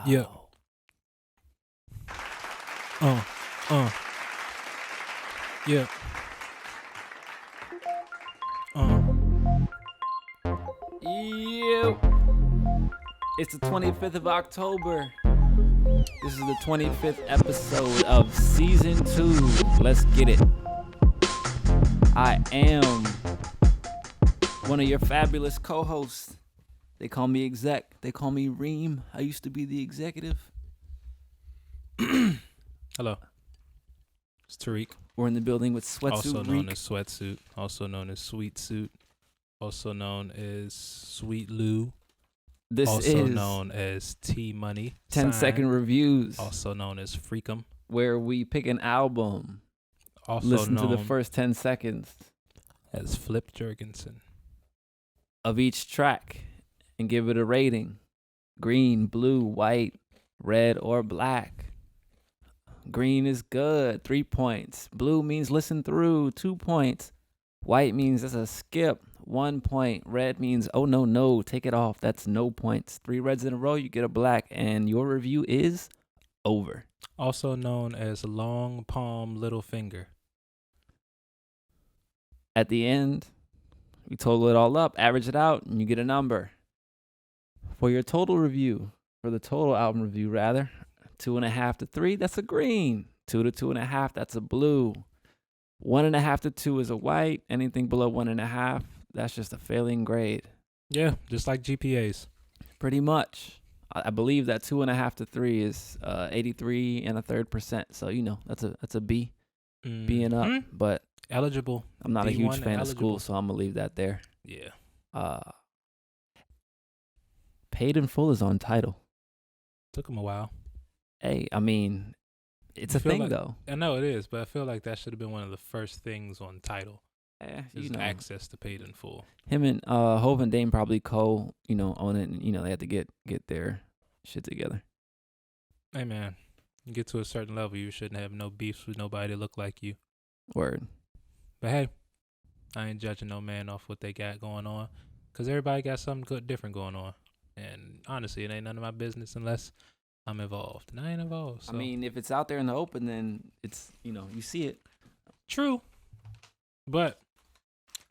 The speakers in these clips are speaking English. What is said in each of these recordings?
Yeah. Yeah. Yo. It's the 25th of October. This is the 25th episode of Season 2. Let's get it. I am one of your fabulous co-hosts. They call me Exec. They call me Reem. I used to be the executive. Hello. It's Tariq. We're in the building with Sweatsuit Also Reek. known as Sweatsuit. Also known as Sweet Suit. Also known as Sweet Lou. This also is known as T Money. 10-second reviews. Also known as Freakum. Where we pick an album. Also Listen known to the first 10 seconds as Flip Jurgensen. of each track and give it a rating. Green, blue, white, red, or black. Green is good, 3 points. Blue means listen through, 2 points. White means that's a skip, 1 point. Red means, oh no, take it off. That's no points. 3 reds in a row, you get a black, and your review is over. Also known as Long Palm Little Finger. At the end, we total it all up, average it out, and you get a number. For your total review, for the total album review rather, 2.5 to 3, that's a green. 2 to 2.5, that's a blue. 1.5 to 2 is a white. Anything below 1.5, that's just a failing grade. Yeah, just like GPAs. Pretty much. I believe that 2.5 to 3 is 83 and a third percent. So that's a B, B and up. But eligible. I'm not a huge D1 fan of eligible. school, so I'm gonna leave that there. Yeah. Paid in Full is on Tidal. Took him a while. Hey, I mean, it's I a feel thing like- though. I know it is, but I feel like that should have been one of the first things on Tidal. You Is know, access to Paid in Full. him and Hov and Dame probably own it, and they had to get their shit together. Hey man, you get to a certain level, you shouldn't have no beefs with nobody that look like you. Word. But hey, I ain't judging no man off what they got going on, cause everybody got something good, different going on. And honestly, it ain't none of my business unless I'm involved, and I ain't involved. So. I mean, if it's out there in the open, then it's you see it. True, but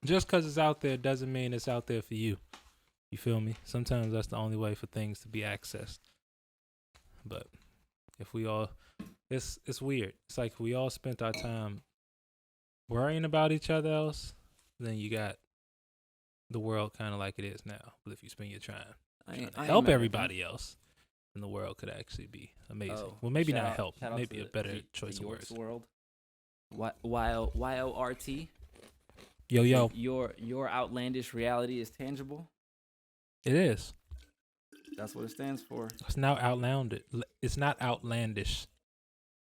just cause it's out there doesn't mean it's out there for you. You feel me? Sometimes that's the only way for things to be accessed. But if we all, it's weird. It's like if we all spent our time worrying about each other else, then you got the world kind of like it is now. But if you spend your time trying to help everybody else, then the world could actually be amazing. Oh, well, maybe shout not out- help. shout out Maybe to a better the choice of York's words. World. YORT. Yo. Your outlandish reality is tangible. It is. That's what it stands for. It's now outlanded. It's not outlandish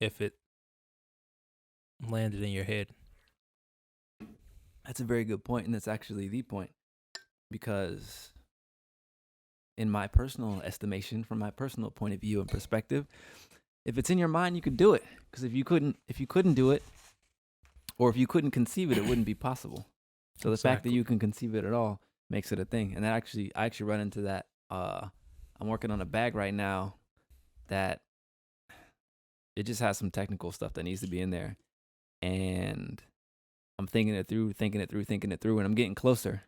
if it landed in your head. That's a very good point, and that's actually the point. Because in my personal estimation, from my personal point of view and perspective, if it's in your mind, you could do it. Because if you couldn't do it, or if you couldn't conceive it, it wouldn't be possible. So the fact that Exactly. you can conceive it at all makes it a thing. And I actually run into that. I'm working on a bag right now that it just has some technical stuff that needs to be in there. And I'm thinking it through, and I'm getting closer.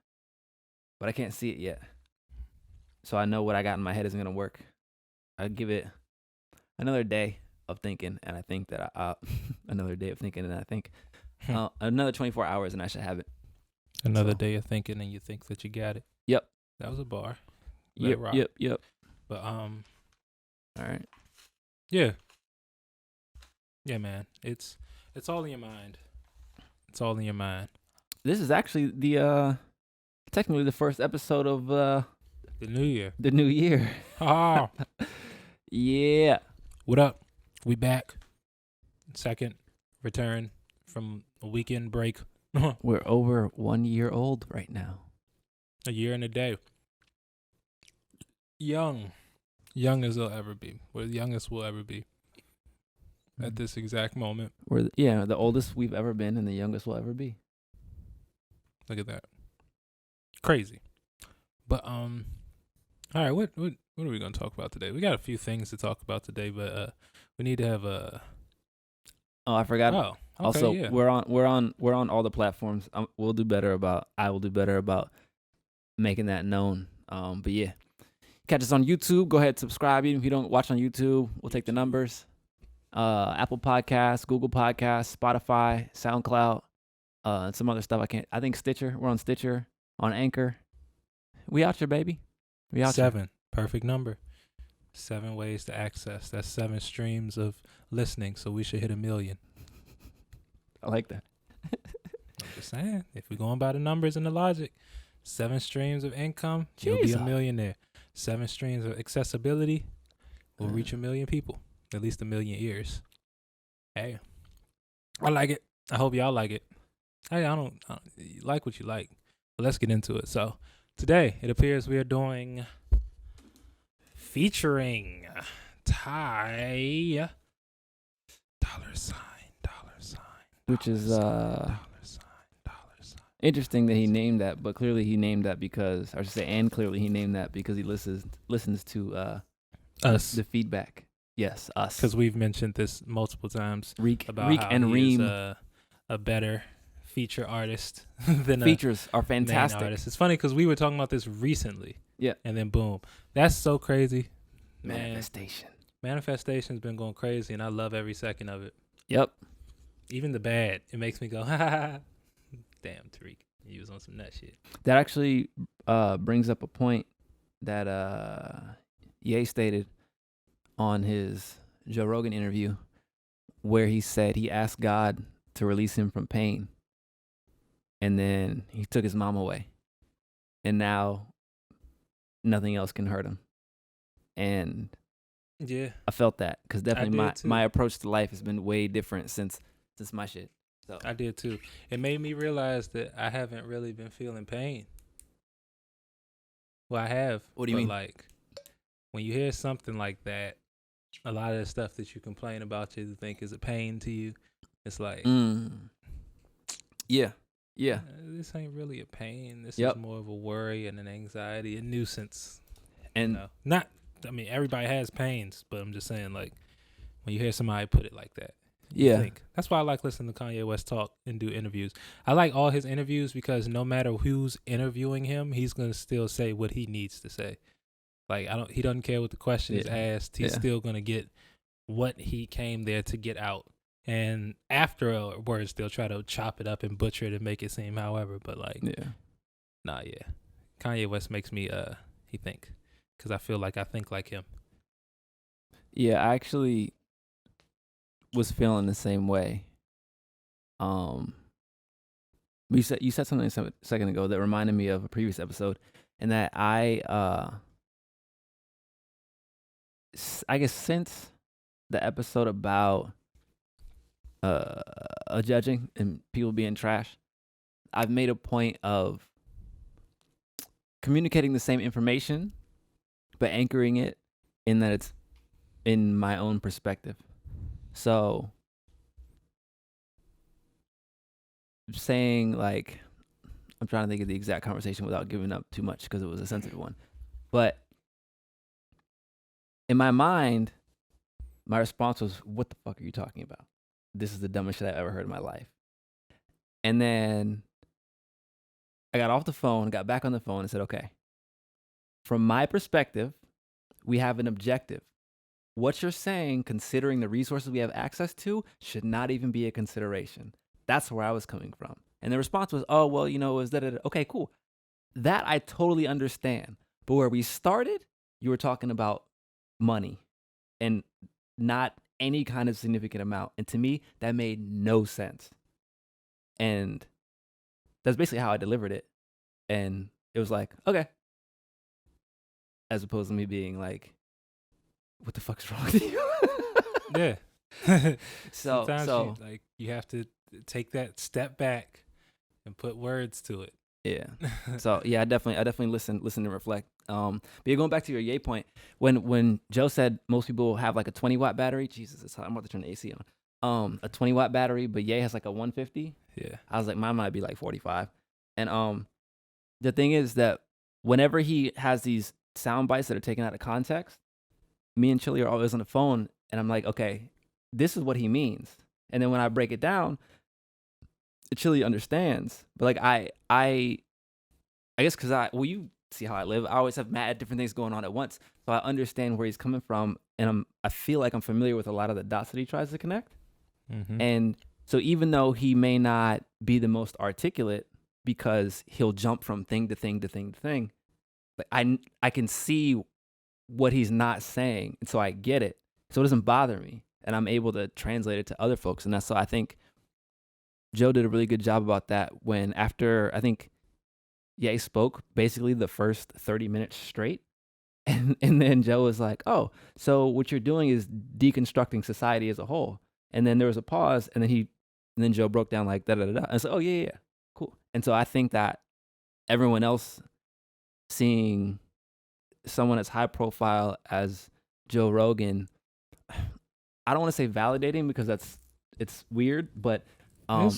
But I can't see it yet. So I know what I got in my head isn't going to work. I give it another day of thinking, and I think that another day of thinking, and I think another 24 hours, and I should have it. Another So- day of thinking, and you think that you got it. Yep. That was a bar. Let it rock. Yep. But All right. yeah, man. It's all in your mind. It's all in your mind. This is actually technically the first episode of The new year. the new year. Oh, Yeah. what up? We back. Second return from a weekend break. We're over 1 year old right now. A year and a day. Young as they'll ever be. We're the youngest we'll ever be at this exact moment. We're the oldest we've ever been and the youngest we'll ever be. Look at that. Crazy. But all right, what What are we gonna talk about today? We got a few things to talk about today, but we need to have a. Oh, I forgot. Oh, okay, Also, yeah. we're on all the platforms. We'll do better about. I will do better about making that known. But yeah, catch us on YouTube. Go ahead, subscribe. Even if you don't watch on YouTube, we'll take the numbers. Apple Podcasts, Google Podcasts, Spotify, SoundCloud, and some other stuff. I think Stitcher. We're on Stitcher, on Anchor. We out here, baby. We out here. 7, perfect number. 7 ways to access. That's 7 streams of listening. So we should hit 1 million. I like that. I'm just saying, if we're going by the numbers and the logic, 7 streams of income, you'll be Jesus. a millionaire. 7 streams of accessibility will reach 1 million people, at least 1 million ears. Hey, I like it. I hope y'all like it. Hey, I don't you like what you like, but let's get into it. So today, it appears we are doing featuring Ty $sign. Which is $sign. interesting that he named that, but clearly he named that because, or I should say, and clearly he named that because he listens to Us. the feedback. Yes, us. Because we've mentioned this multiple times Reek about how and he is Reem a better feature artist than features are a main fantastic. artist. It's funny because we were talking about this recently. Yeah. And then boom. That's so crazy. Man, Manifestation. Manifestation's been going crazy, and I love every second of it. Yep. Even the bad, it makes me go, ha ha ha. Damn, Tariq, you was on some nut shit. That actually brings up a point that Ye stated on his Joe Rogan interview, where he said he asked God to release him from pain, and then he took his mom away, and now nothing else can hurt him. And Yeah. I felt that because definitely did too. my approach to life has been way different since my shit. So I did too. It made me realize that I haven't really been feeling pain. Well, I have. What do you mean? Like, when you hear something like that, a lot of the stuff that you complain about, you think is a pain to you. It's like, yeah. This ain't really a pain. This Yep. is more of a worry and an anxiety, a nuisance. And Everybody has pains, but I'm just saying, like, when you hear somebody put it like that, yeah, think. That's why I like listening to Kanye West talk and do interviews. I like all his interviews because no matter who's interviewing him, he's gonna still say what he needs to say. Like, he doesn't care what the question is asked. He's still gonna get what he came there to get out. And afterwards, they'll try to chop it up and butcher it and make it seem however. But like, Kanye West makes me he think, because I feel like I think like him. Yeah, I actually was feeling the same way. You said something a second ago that reminded me of a previous episode, and that I guess since the episode about judging and people being trash, I've made a point of communicating the same information, but anchoring it in that it's in my own perspective. So saying, like, I'm trying to think of the exact conversation without giving up too much because it was a sensitive one. But in my mind, my response was, what the fuck are you talking about? This is the dumbest shit I've ever heard in my life. And then I got off the phone, got back on the phone and said, okay, from my perspective, we have an objective. What you're saying, considering the resources we have access to, should not even be a consideration. That's where I was coming from. And the response was, oh, well, it was that. Okay, cool. That I totally understand. But where we started, you were talking about money and not any kind of significant amount. And to me, that made no sense. And that's basically how I delivered it. And it was like, okay. As opposed to me being like, what the fuck's wrong with you? Yeah. Sometimes you have to take that step back and put words to it. Yeah. So yeah, I definitely listen and reflect. But yeah, going back to your Ye point, when Joe said most people have like a 20-watt battery, Jesus, it's hot. I'm about to turn the AC on. A 20-watt battery, but Ye has like a 150. Yeah. I was like, mine might be like 45. And the thing is that whenever he has these sound bites that are taken out of context, me and Chili are always on the phone, and I'm like, okay, this is what he means. And then when I break it down, Chili understands. But like I guess because you see how I live, I always have mad different things going on at once, so I understand where he's coming from, and I feel like I'm familiar with a lot of the dots that he tries to connect. Mm-hmm. And so even though he may not be the most articulate, because he'll jump from thing to thing to thing to thing, like I can see what he's not saying, and so I get it. So it doesn't bother me, and I'm able to translate it to other folks. And that's so I think Joe did a really good job about that. When after I think Ye spoke basically the first 30 minutes straight, and then Joe was like, "Oh, so what you're doing is deconstructing society as a whole." And then there was a pause, and then Joe broke down like da da da da. And I said, "Oh yeah, cool." And so I think that everyone else seeing someone as high profile as Joe Rogan, I don't want to say validating because it's weird, but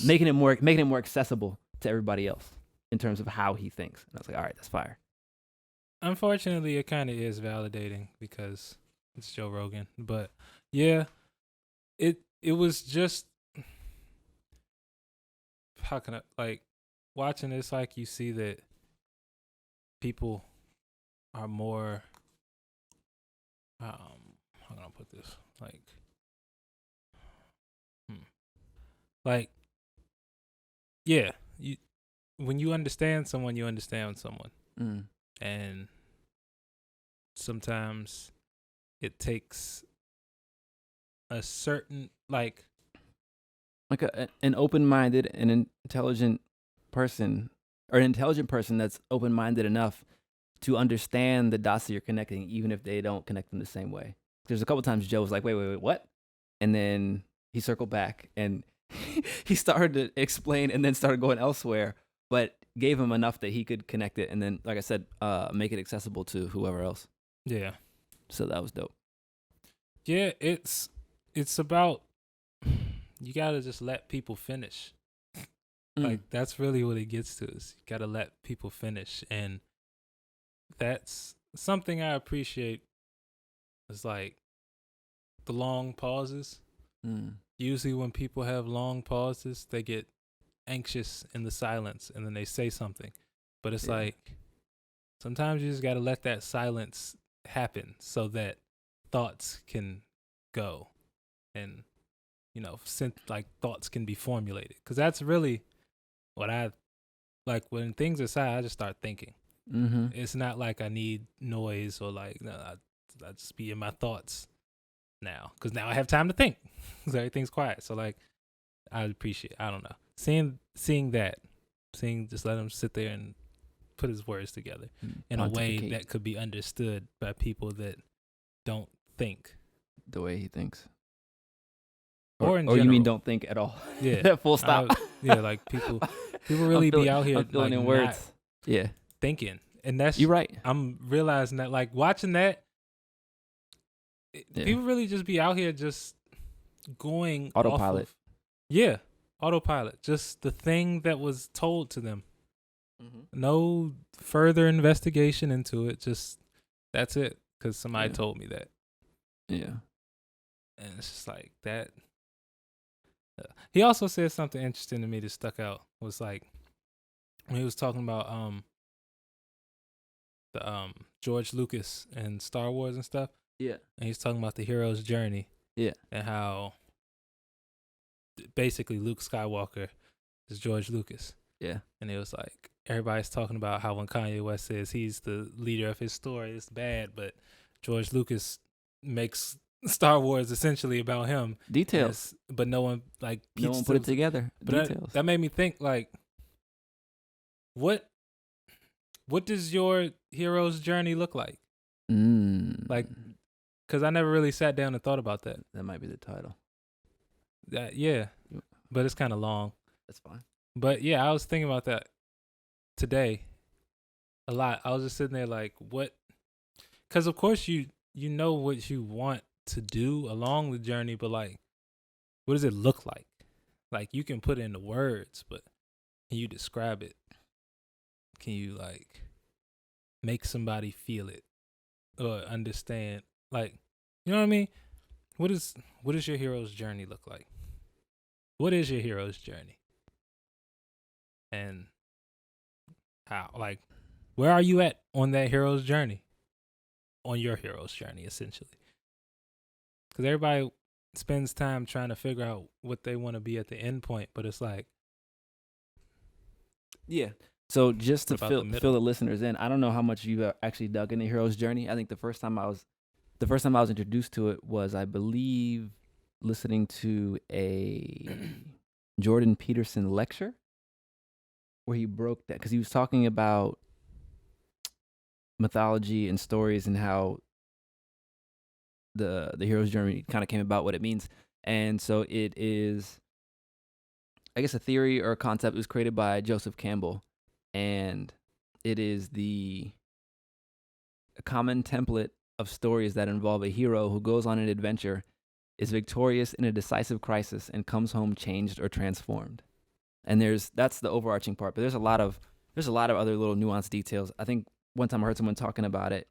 making it more accessible to everybody else in terms of how he thinks. And I was like, all right, that's fire. Unfortunately, it kind of is validating because it's Joe Rogan. But yeah, it was just, how can I, like, watching this, like, you see that people are more, how can I put this? Like, yeah, when you understand someone, you understand someone. Mm. And sometimes it takes a certain, like an open-minded and intelligent person, or an intelligent person that's open-minded enough to understand the dots that you're connecting, even if they don't connect them the same way. There's a couple times Joe was like, wait, what? And then he circled back and he started to explain and then started going elsewhere, but gave him enough that he could connect it. And then, like I said, make it accessible to whoever else. Yeah. So that was dope. Yeah, it's about, you gotta just let people finish. Like, that's really what it gets to, is you gotta let people finish. And that's something I appreciate, is like the long pauses. Usually when people have long pauses, they get anxious in the silence and then they say something. But it's like, sometimes you just gotta let that silence happen so that thoughts can go, and like thoughts can be formulated. Because that's really what I like. When things are silent, I just start thinking. Mm-hmm. It's not like I need noise or like, no, I just be in my thoughts now, because now I have time to think because everything's quiet. So like, I appreciate, I don't know, seeing just let him sit there and put his words together in a way that could be understood by people that don't think the way he thinks. Or in or general. You mean don't think at all? Yeah. Full stop. Like people really be out here like in words. Not thinking. And that's, you're right. I'm realizing that, like, watching that, people really just be out here just going autopilot. Autopilot. Just the thing that was told to them. Mm-hmm. No further investigation into it. Just, that's it. Because somebody told me that. Yeah. And it's just like that. He also said something interesting to me that stuck out. Was like, when he was talking about the George Lucas and Star Wars and stuff. Yeah. And he's talking about the hero's journey. Yeah. And how basically Luke Skywalker is George Lucas. Yeah. And it was like, everybody's talking about how when Kanye West says he's the leader of his story, it's bad, but George Lucas makes Star Wars essentially about him. Details. But no one put it together. But Details. that made me think, like, what does your hero's journey look like? Like, because I never really sat down and thought about that. That might be the title. But it's kind of long. That's fine. But yeah, I was thinking about that today a lot. I was just sitting there like, what? Because of course you know what you want to do along the journey, but like, what does it look like? Like, you can put it into words, but can you describe it? Can you like make somebody feel it? or understand, like, you know what I mean? What does your hero's journey look like? What is your hero's journey? And how, like, where are you at on that hero's journey? On your hero's journey, essentially. Because everybody spends time trying to figure out what they want to be at the end point, but it's like, Yeah. So just to what about the fill middle? the listeners in, I don't know how much you've actually dug into hero's journey. I think the first time I was introduced to it was, I believe, listening to a Jordan Peterson lecture where he broke that, because he was talking about mythology and stories and how the hero's journey kind of came about, what it means. And so it is, I guess, a theory or a concept that was created by Joseph Campbell, and it is the common template of stories that involve a hero who goes on an adventure, is victorious in a decisive crisis, and comes home changed or transformed. And that's the overarching part, but there's a lot of other little nuanced details. I think one time I heard someone talking about it,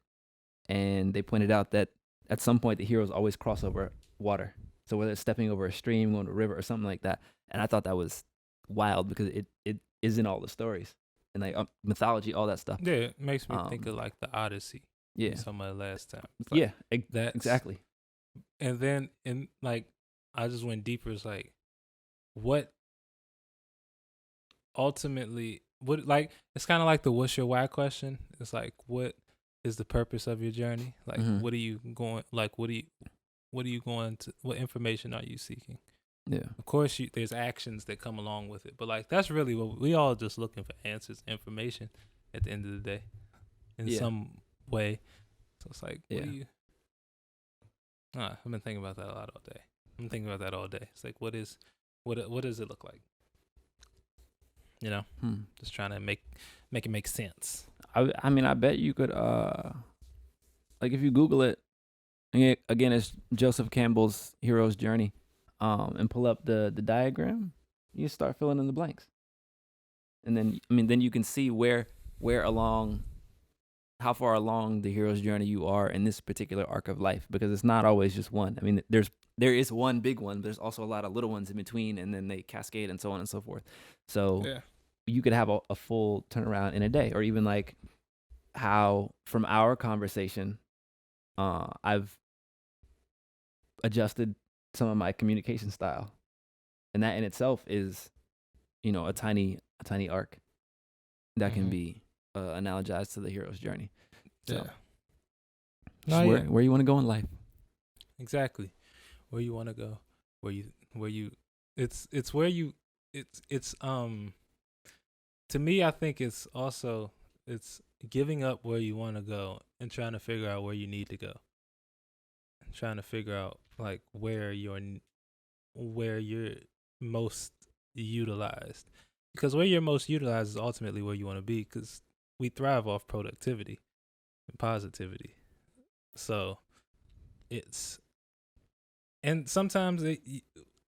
and they pointed out that at some point the heroes always cross over water. So whether it's stepping over a stream, going to a river, or something like that. And I thought that was wild, because it is in all the stories and like mythology, all that stuff. Yeah, it makes me think of like the Odyssey. Yeah. Some of the last time. It's like, Exactly. And then, and like, I just went deeper. It's like, what ultimately, what, like, it's kind of like the what's your why question. It's like, what is the purpose of your journey? Like, what are you going, like, what are you going to, what information are you seeking? Yeah. Of course, there's actions that come along with it, but like, that's really what we all just looking for, answers, information at the end of the day in some way. So it's like, what do you, I've been thinking about that a lot all day. I'm thinking about that all day. It's like, what does it look like? You know, just trying to make it make sense. I mean, I bet you could, like, if you Google it, again, it's Joseph Campbell's hero's journey, and pull up the diagram, you start filling in the blanks, and then then you can see where along, how far along the hero's journey you are in this particular arc of life, because it's not always just one. I mean, there is one big one, but there's also a lot of little ones in between, and then they cascade and so on and so forth. So you could have a full turnaround in a day, or even like how from our conversation, I've adjusted some of my communication style, and that in itself is, a tiny arc that can be analogized to the hero's journey. So, where you want to go in life? Exactly, where you want to go, where you, it's where you, it's to me, I think it's also, it's giving up where you want to go and trying to figure out where you need to go, and trying to figure out like where you're most utilized, because where you're most utilized is ultimately where you want to be, because we thrive off productivity and positivity. So it's, and sometimes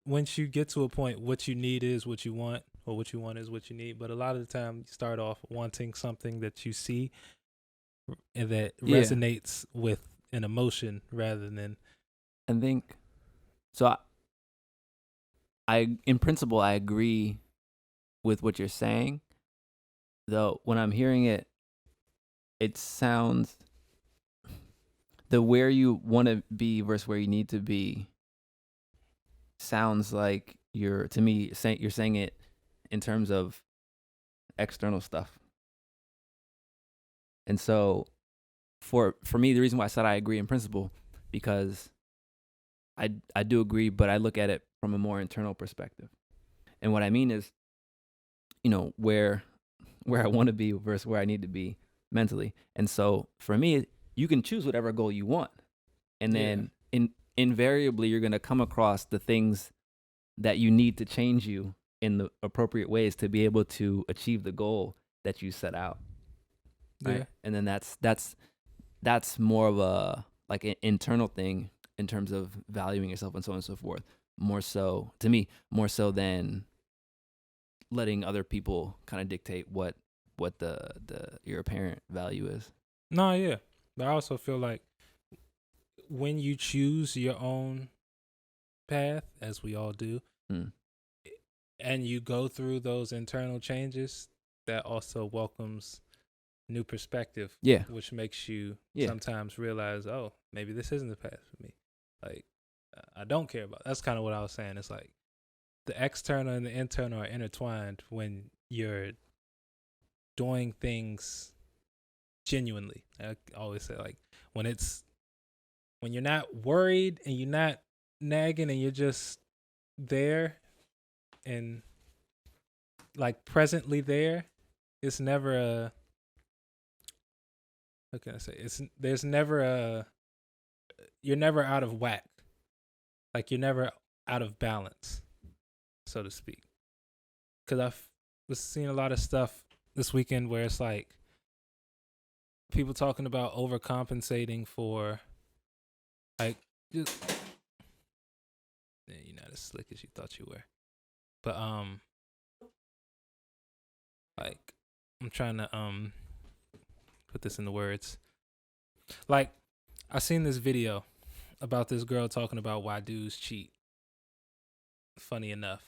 once you get to a point, what you need is what you want, or what you want is what you need. But a lot of the time, you start off wanting something that you see and that resonates with an emotion rather than. I think so. I in principle, I agree with what you're saying, though when I'm hearing it, it sounds, the where you want to be versus where you need to be sounds like you're saying it in terms of external stuff. And so for me, the reason why I said I agree in principle, because I do agree, but I look at it from a more internal perspective. And what I mean is, where I want to be versus where I need to be mentally. And so for me, you can choose whatever goal you want, and then invariably you're going to come across the things that you need to change you in the appropriate ways to be able to achieve the goal that you set out. Right? And then that's more of a like an internal thing in terms of valuing yourself and so on and so forth. More so, to me, more so than letting other people kind of dictate what your apparent value is. No, yeah. But I also feel like when you choose your own path, as we all do, and you go through those internal changes, that also welcomes new perspective. Yeah. Which makes you sometimes realize, oh, maybe this isn't the path for me. Like, I don't care about. That's kind of what I was saying. It's like the external and the internal are intertwined when you're doing things genuinely. I always say, like, when you're not worried and you're not nagging and you're just there and like presently there, it's never a, what can I say? There's never a, you're never out of whack. Like, you're never out of balance, so to speak. Because I was seeing a lot of stuff this weekend where it's like people talking about overcompensating for, like, just, you're not as slick as you thought you were. But like, I'm trying to put this into words. Like, I seen this video about this girl talking about why dudes cheat. Funny enough.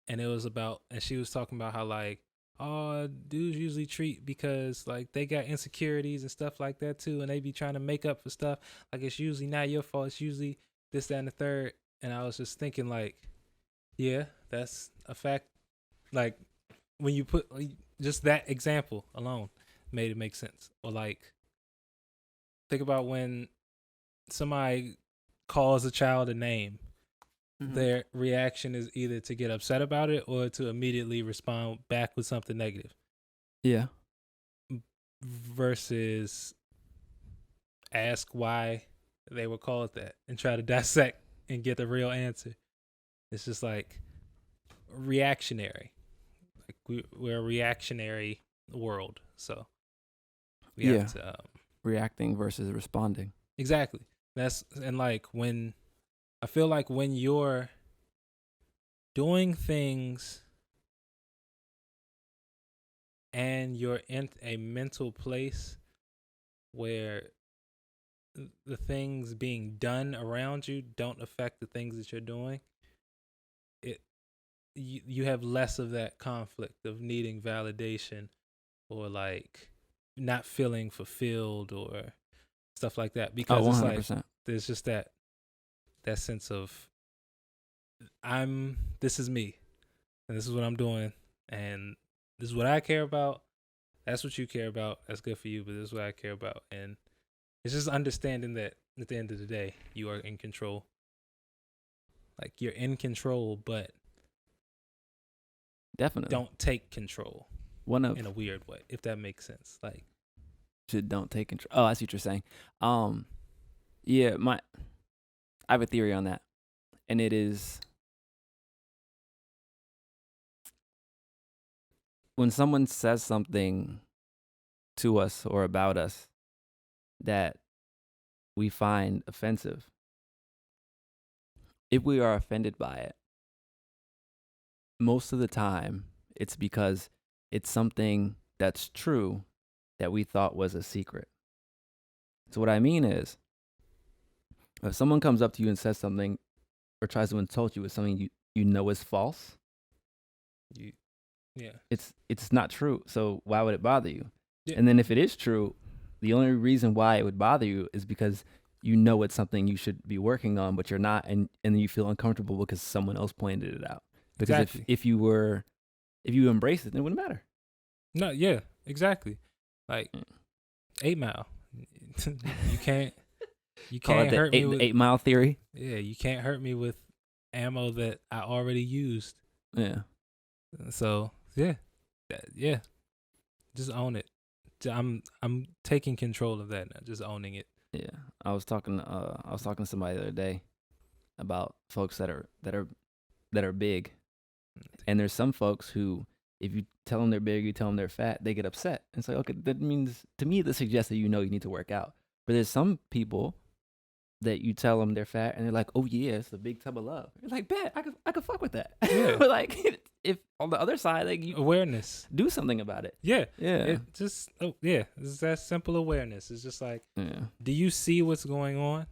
And it was about, and she was talking about how, like, oh, dudes usually treat because, like, they got insecurities and stuff like that too, and they be trying to make up for stuff. Like, it's usually not your fault. It's usually this, that, and the third. And I was just thinking, like, yeah, that's a fact. Like, when you put, like, just that example alone made it make sense. Or, like, think about when somebody calls a child a name. Their reaction is either to get upset about it or to immediately respond back with something negative. Yeah. Versus ask why they were called that and try to dissect and get the real answer. It's just like reactionary. Like, we're a reactionary world, so we have to reacting versus responding. Exactly. And like, when I feel like when you're doing things and you're in a mental place where the things being done around you don't affect the things that you're doing, you have less of that conflict of needing validation or like not feeling fulfilled or stuff like that, because it's like there's just that sense of this is me and this is what I'm doing and this is what I care about. That's what you care about. That's good for you, but this is what I care about. And it's just understanding that at the end of the day, you are in control. Like, you're in control, but definitely don't take control in a weird way, if that makes sense. Like, don't take control. Oh, I see what you're saying. Yeah, I have a theory on that, and it is when someone says something to us or about us that we find offensive, if we are offended by it, most of the time it's because it's something that's true that we thought was a secret. So what I mean is, if someone comes up to you and says something or tries to insult you with something you know is false, it's not true. So why would it bother you? Yeah. And then if it is true, the only reason why it would bother you is because you know it's something you should be working on, but you're not, and then you feel uncomfortable because someone else pointed it out. Because exactly. if you embrace it, then it wouldn't matter. No, yeah, exactly. Like 8 Mile. You can't hurt me with 8 Mile theory. Yeah, you can't hurt me with ammo that I already used. Yeah. So yeah, just own it. I'm taking control of that now. Just owning it. Yeah, I was talking to somebody the other day about folks that are big, and there's some folks who, if you tell them they're big, you tell them they're fat, they get upset. And it's like, okay, that means, to me, that suggests that you need to work out. But there's some people that you tell them they're fat, and they're like, oh yeah, it's a big tub of love. You're like, bet I could fuck with that. Yeah. But like, if on the other side, like, you awareness, do something about it. Yeah. It's that simple awareness. It's just like, do you see what's going on?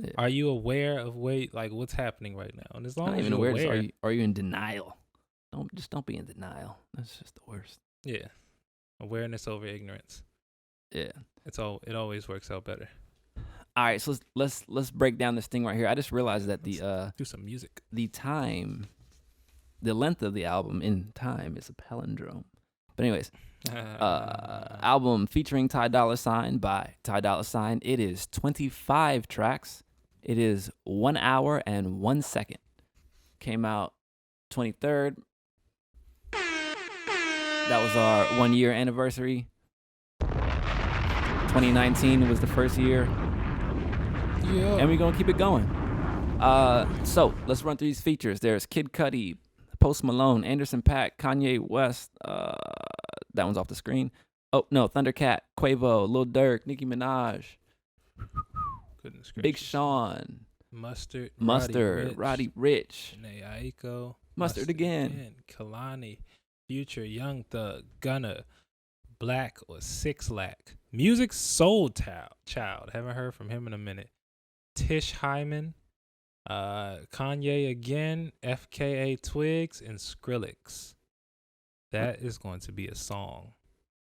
Yeah. Are you aware of what's happening right now? And as long Not as even you're aware. aware, Are you in denial? Don't be in denial. That's just the worst. yeah, awareness over ignorance. Yeah. It always works out better. All right, so let's break down this thing right here. I just realized that Let's do some music. the length of the album in time is a palindrome. But anyways, album featuring Ty Dolla $ign by Ty Dolla $ign. It is 25 tracks. It is 1 hour and 1 second. Came out 23rd. That was our 1 year anniversary. 2019 was the first year. Yeah. And we're going to keep it going. So let's run through these features. There's Kid Cudi, Post Malone, Anderson .Paak, Kanye West. That one's off the screen. Oh, no, Thundercat, Quavo, Lil Durk, Nicki Minaj. Goodness Big gracious. Sean. Mustard, Roddy Rich. Jhené Aiko. Mustard again. Kalani, Future, Young Thug, Gunna, Black or 6 Lack. Music Soul Child. Haven't heard from him in a minute. Tish Hyman, Kanye again, FKA Twigs, and Skrillex. That is going to be a song.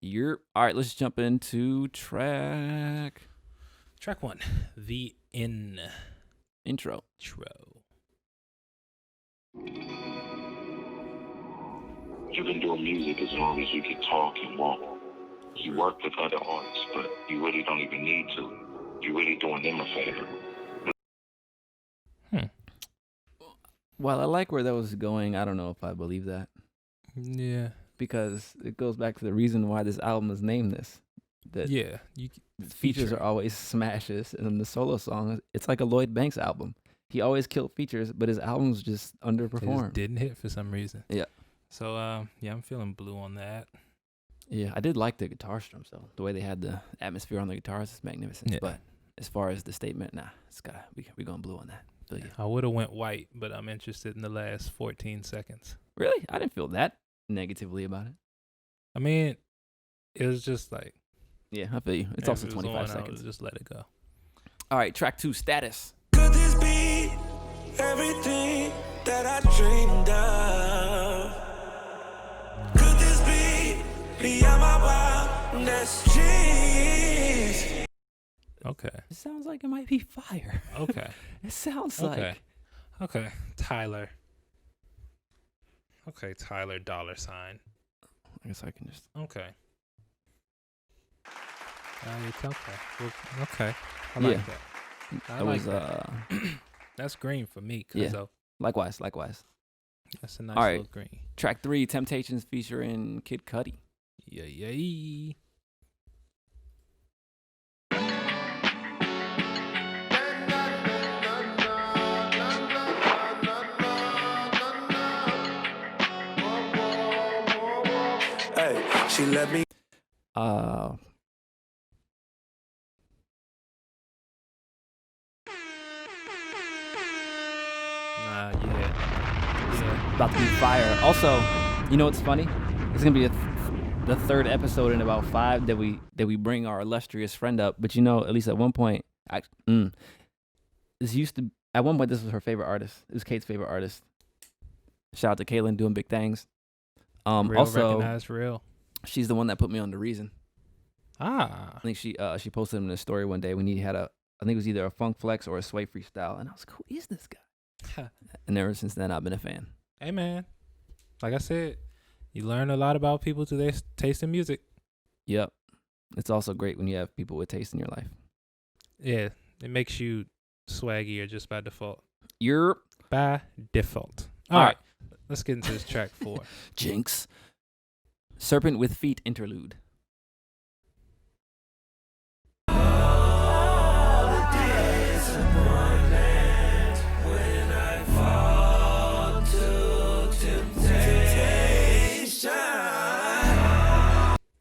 All right, let's jump into track 1, The intro. You've been doing music as long as you can talk and walk. You work with other artists, but you really don't even need to. You're really doing them a favor. While I like where that was going, I don't know if I believe that. Yeah. Because it goes back to the reason why this album is named this. That Yeah. features are always smashes, and then the solo song, it's like a Lloyd Banks album. He always killed features, but his albums just It underperformed. just didn't hit for some reason. Yeah. So, I'm feeling blue on that. Yeah, I did like the guitar strums though. The way they had the atmosphere on the guitars is magnificent. Yeah. But as far as the statement, we're going blue on that. But yeah. I would have went white, but I'm interested in the last 14 seconds. Really? I didn't feel that negatively about it. I mean, it was just like, Yeah, I feel you. It's if also it was 25 on, I seconds. would've just let it go. All right, track 2, Status. Could this be everything that I dreamed of? Could this be beyond my wildest dreams? Okay. It sounds like it might be fire. Okay. It sounds Okay. like. Okay. Tyler. Okay, Tyler $ign. I guess I can just. Okay. It's okay. Well, okay. I like that. I It like was that. That's green for me. Yeah. Likewise. That's a nice All right. little green. Track 3, Temptations featuring Kid Cudi. Yeah. Hey, she let me. Yeah. About to be fire. Also, you know what's funny? It's gonna be the third episode in about 5 that we bring our illustrious friend up. But you know, at least at one point, this was her favorite artist. It was Kate's favorite artist. Shout out to Kaylin doing big things. Real Also, recognized real. she's the one that put me on The Reason. Ah. I think she posted him in a story one day when he had I think it was either a funk flex or a sway freestyle, and I was like, who is this guy? And ever since then, I've been a fan. Hey, man. Like I said, you learn a lot about people through their taste in music. Yep. It's also great when you have people with taste in your life. Yeah. It makes you swaggier just by default. You're By default. All All right. right. Let's get into this track 4. Jinx. Serpent with Feet interlude.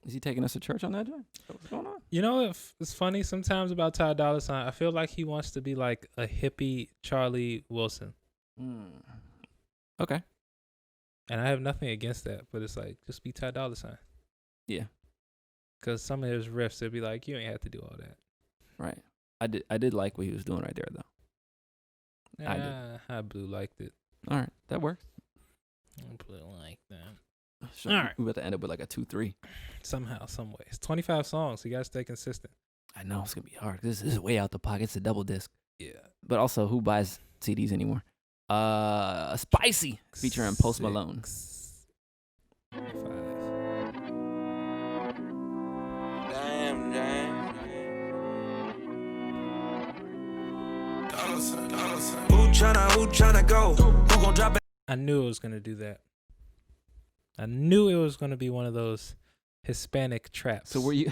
Is he taking us to church on that joint? What's going on? You know, it's funny sometimes about Ty Dolla $ign. I feel like he wants to be like a hippie Charlie Wilson. Okay. And I have nothing against that, but it's like, just be Ty Dolla $ign. Yeah. Because some of his riffs, it'd be like, you ain't have to do all that. Right. I did like what he was doing right there though. I did. How Blue liked it. All right, that works. Blue like that. Sure. All right. We about to end up with like a 2-3. Somehow, some ways. 25 songs. You gotta stay consistent. I know it's gonna be hard. This is way out the pocket. It's a double disc. Yeah. But also, who buys CDs anymore? Spicy featuring Post Malone. 5. Damn, damn. Who tryna go? Who gon' drop it? I knew it was gonna do that. I knew it was gonna be one of those Hispanic traps. So were you?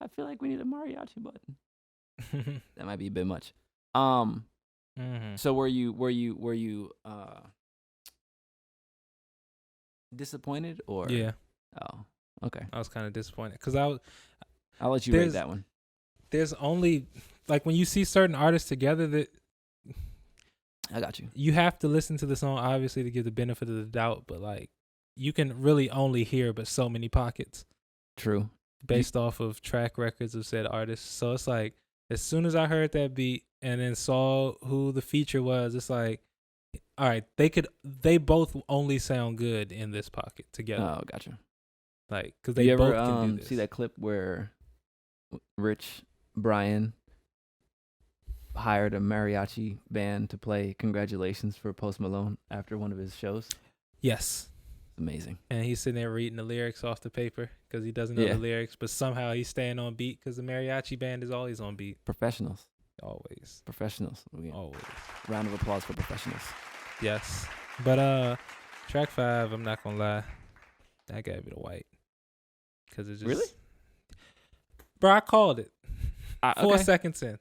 I feel like we need a mariachi button. That might be a bit much. So were you disappointed or? Yeah, Oh, okay. I was kind of disappointed because I'll let you rate that one. there's only like when you see certain artists together that I got you. you have to listen to the song obviously to give the benefit of the doubt, but like you can really only hear but so many pockets True. based off of track records of said artists. So it's like as soon as I heard that beat and then saw who the feature was, it's like, all right, they both only sound good in this pocket together. Oh, gotcha. Like, because they You both ever can do this. see that clip where Rich Brian hired a mariachi band to play "Congratulations" for Post Malone after one of his shows? Yes. Amazing. And he's sitting there reading the lyrics off the paper because he doesn't know Yeah. the lyrics, but somehow he's staying on beat because the mariachi band is always on beat. Professionals. Always. Professionals. Okay. Always. Round of applause for professionals. Yes. But track 5, I'm not gonna lie, I gave it a white because it just Really? Bro, I called it 4 Okay. seconds in.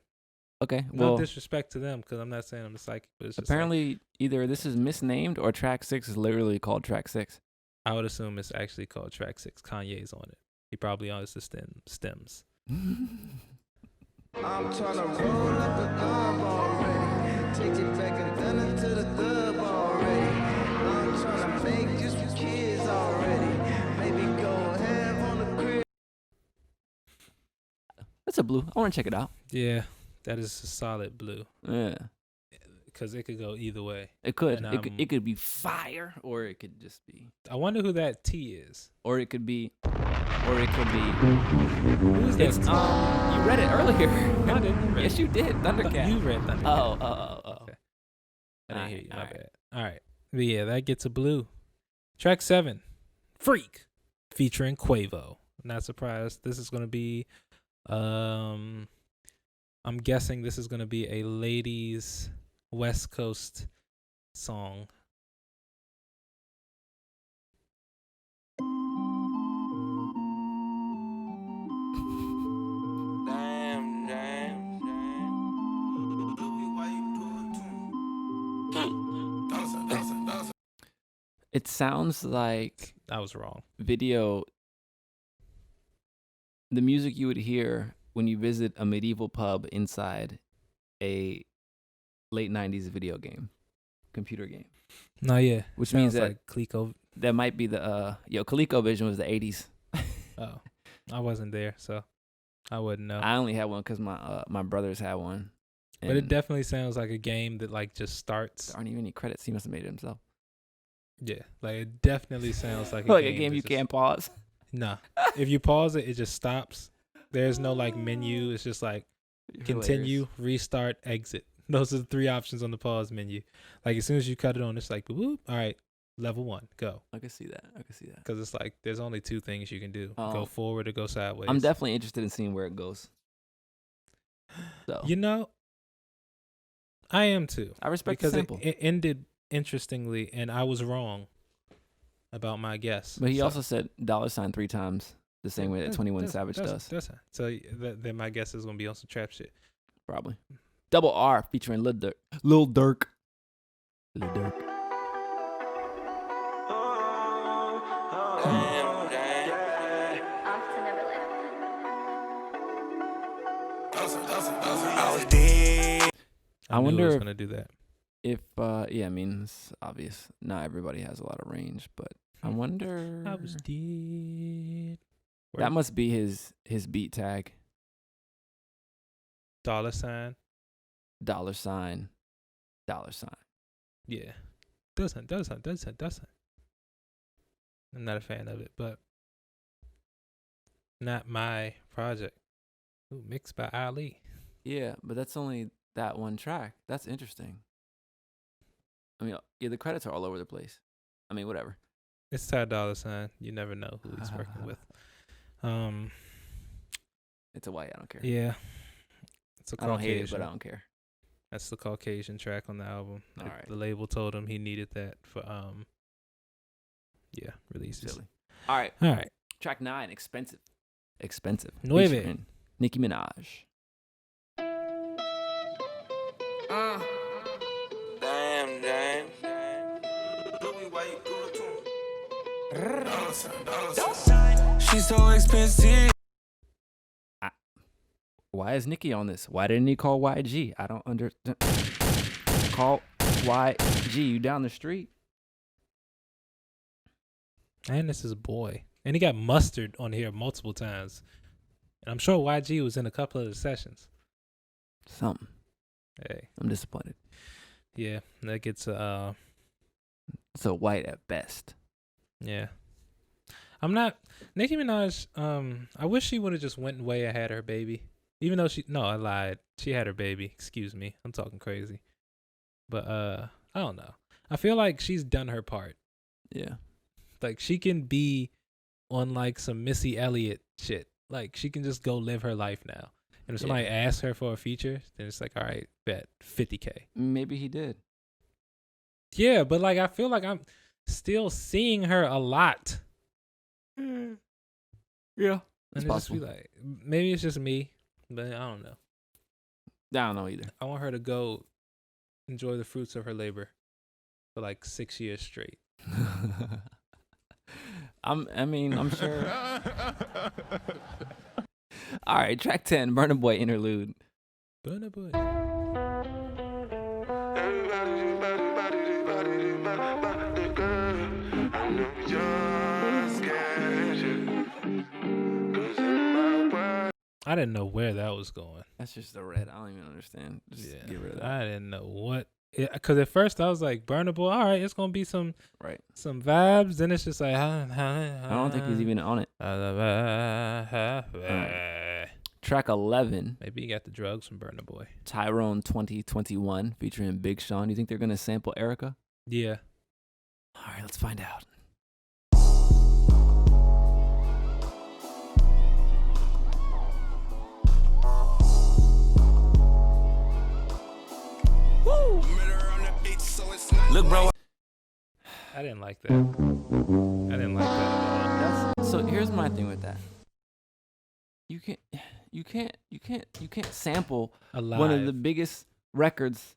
Okay. No Well, disrespect to them because I'm not saying I'm a psychic, but it's just apparently either this is misnamed or track 6 is literally called track 6. I would assume it's actually called track 6. Kanye's on it. He probably owns the stems. I'm tryna roll up a dub already. Take it back and done it to the dub already. I'm tryna make just for kids already. Maybe go have on the crib. That's a blue. I want to check it out. Yeah, that is a solid blue Yeah. because it could go either way. It could. And, It could be fire, or it could just be, I wonder who that T is. or it could be. Who's that? It's you read it earlier. No, I didn't. Read Yes, it. you did. Thundercat. You read Thundercat. Oh. Okay. I didn't hear you. My Alright. bad. All right. But yeah, that gets a blue. Track 7, Freak, featuring Quavo. Not surprised. This is going to be, I'm guessing this is going to be a ladies' West Coast song. Damn, damn, damn. Why you do it to me? It sounds like I was wrong. video. The music you would hear when you visit a medieval pub inside a late 90s video game, computer game. No, yeah. Which Sounds means that like Clico. that might be the ColecoVision was the 80s. Oh, I wasn't there, so I wouldn't know. I only had one because my brothers had one. But it And definitely sounds like a game that like just starts. there aren't even any credits. He must have made it himself. Yeah, like it definitely sounds like Like a game you that can't pause. Nah, if you pause it, it just stops. There's no like menu. It's just like continue, restart, exit. Those are the 3 options on the pause menu. Like as soon as you cut it on, it's like whoop. All right, level 1, go. I can see that. Because it's like there's only 2 things you can do: Oh. go forward or go sideways. I'm definitely interested in seeing where it goes. So You know, I am too. I respect the Because sample. it ended interestingly, and I was wrong about my guess. But he So- also said $sign 3 times the same way that 21 Savage does. So then my guess is gonna be on some trap shit. Probably. Double R featuring Lil Durk. Lil Durk. Damn, damn. Off to Neverland. I was dead. I wonder wonder was if- gonna do that. If yeah, I mean it's obvious. Not everybody has a lot of range, but I wonder. I was dead. That must be his beat tag. $. $. Yeah. Doesn't. I'm not a fan of it, but not my project. Ooh, mixed by Ali. Yeah, but that's only that one track. That's interesting. I mean, yeah, the credits are all over the place. I mean, whatever. It's $. You never know who he's working with. It's a white. I don't care. Yeah. It's a I don't hate it, Caucasian. but I don't care. That's the Caucasian track on the album. All right. The label told him he needed that for releases. Silly. All right. All right. Track 9, Expensive. 9. Featuring Nicki Minaj. Damn, James. She's so expensive. Why is Nicki on this? Why didn't he call YG? I don't understand. Call YG. You down the street? And this is Boy. And he got Mustard on here multiple times. And I'm sure YG was in a couple of the sessions. Something. Hey. I'm disappointed. Yeah. That gets So white at best. yeah. I'm not Nicki Minaj, I wish she would have just went away and had her baby. Even though I lied. She had her baby. Excuse me. I'm talking crazy. But I don't know. I feel like she's done her part. Yeah. Like she can be on like some Missy Elliott shit. Like she can just go live her life now. And if somebody asks her for a feature, then it's like, all right, bet $50K. Maybe he did. Yeah, but like I feel like I'm still seeing her a lot. Yeah. And It's it just be possible. like, maybe it's just me, but I don't know. I don't know either. I want her to go enjoy the fruits of her labor for like 6 years straight. I'm sure. All right, track 10, Burna Boy interlude. Burna Boy. I didn't know where that was going. That's just the red. I don't even understand. Just get rid of that. I didn't know what. Because at first I was like, Burna Boy, all right, it's gonna be some vibes. Then it's just like, I don't think he's even on it. Track 11. Maybe he got the drugs from Burna Boy. Tyrone 2021 featuring Big Sean. You think they're gonna sample Erica? Yeah. All right, let's find out. Look, bro. I didn't like that. I didn't like that at all. So here's my thing with that. You can't sample one of the biggest records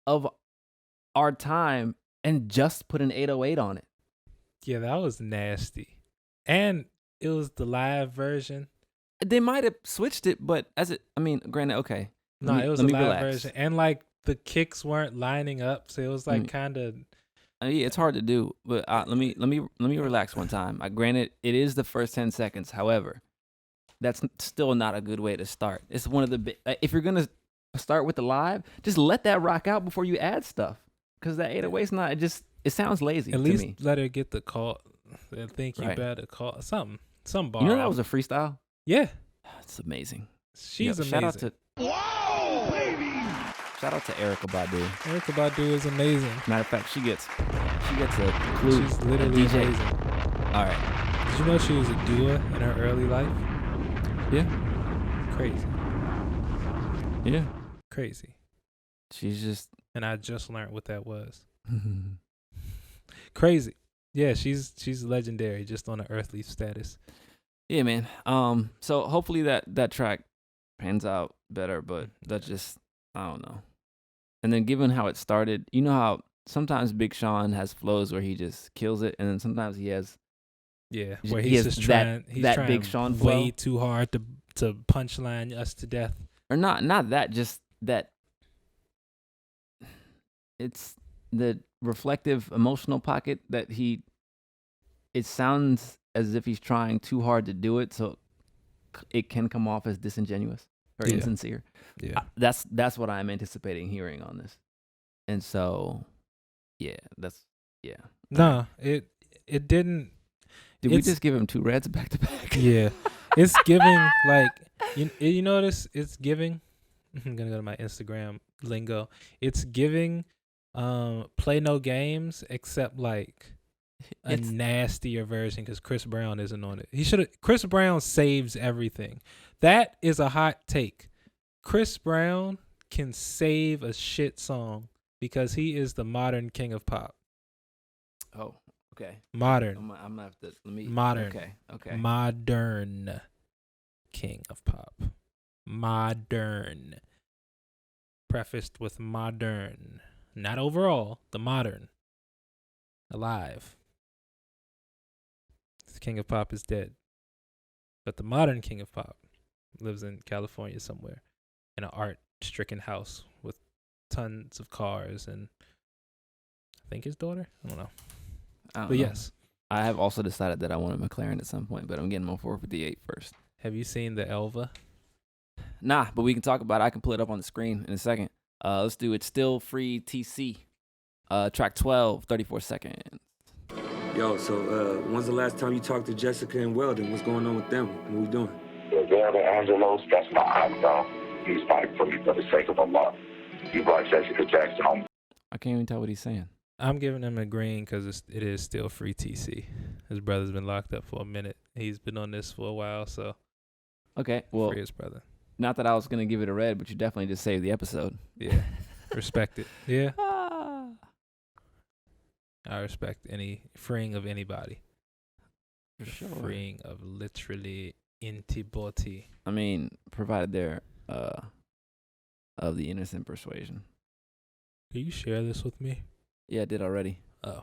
of our time and just put an 808 on it. Yeah, that was nasty. And it was the live version. They might have switched it, but granted, okay. No, it was a live relax. version. And like the kicks weren't lining up, so it was like kind of. Yeah, it's hard to do, but let me relax one time. Granted, it is the first 10 seconds. However, that's still not a good way to start. It's one of the if you're gonna start with the live, just let that rock out before you add stuff, because that 808's not. It sounds lazy. At to least me. let her get the call. I think you better call some bar. You know that was a freestyle. Yeah, it's amazing. She's amazing. Shout out to Shout out to Erykah Badu. Erykah Badu is amazing. Matter of fact, she gets a clue. She's literally a DJ. amazing. All right. Did you know she was a doula in her early life? Yeah. Crazy. Yeah. Crazy. She's just. And I just learned what that was. Crazy. Yeah, she's legendary, just on an earthly status. Yeah, man. So hopefully that track pans out better, but that just, I don't know. And then given how it started, you know how sometimes Big Sean has flows where he just kills it, and then sometimes he has where he's just trying Big Sean way flow. too hard to punchline us to death. Or not that, just that it's the reflective emotional pocket that it sounds as if he's trying too hard to do it, so it can come off as disingenuous. or Yeah. insincere. Yeah. That's what I'm anticipating hearing on this. And so, yeah. No, it didn't. Did we It's- just give him 2 reds back to back? Yeah, it's giving like you notice it's giving. I'm gonna go to my Instagram lingo. It's giving play no games except like a It's- nastier version because Chris Brown isn't on it. He should have. Chris Brown saves everything. That is a hot take. Chris Brown can save a shit song because he is the modern king of pop. Oh, okay. Modern. I'm gonna have to let me. Modern. Okay. Modern king of pop. Modern. Prefaced with modern. Not overall, the modern. Alive. The king of pop is dead. But the modern king of pop lives in California somewhere in an art-stricken house with tons of cars and I think his daughter? I don't know. I don't But know. yes. I have also decided that I want a McLaren at some point, but I'm getting my 458 first. Have you seen the Elva? Nah, but we can talk about it. I can pull it up on the screen in a second. Let's do It's Still Free TC. Track 12, 34 seconds. Yo, so when's the last time you talked to Jessica and Weldon? What's going on with them? What we doing? Roberto Angelos, that's my aunt. He's fighting for me for the sake of Allah. You brought Jessica Jackson home. I can't even tell what he's saying. I'm giving him a green because it is still free TC. His brother's been locked up for a minute. He's been on this for a while, so Okay, well, free his brother. not that I was going to give it a red, but you definitely just saved the episode. Yeah, respect it. Yeah, Ah. I respect any freeing of anybody. For The sure. Freeing of literally antibody. I mean, provided they're of the innocent persuasion. Can you share this with me? Yeah, I did already. Oh,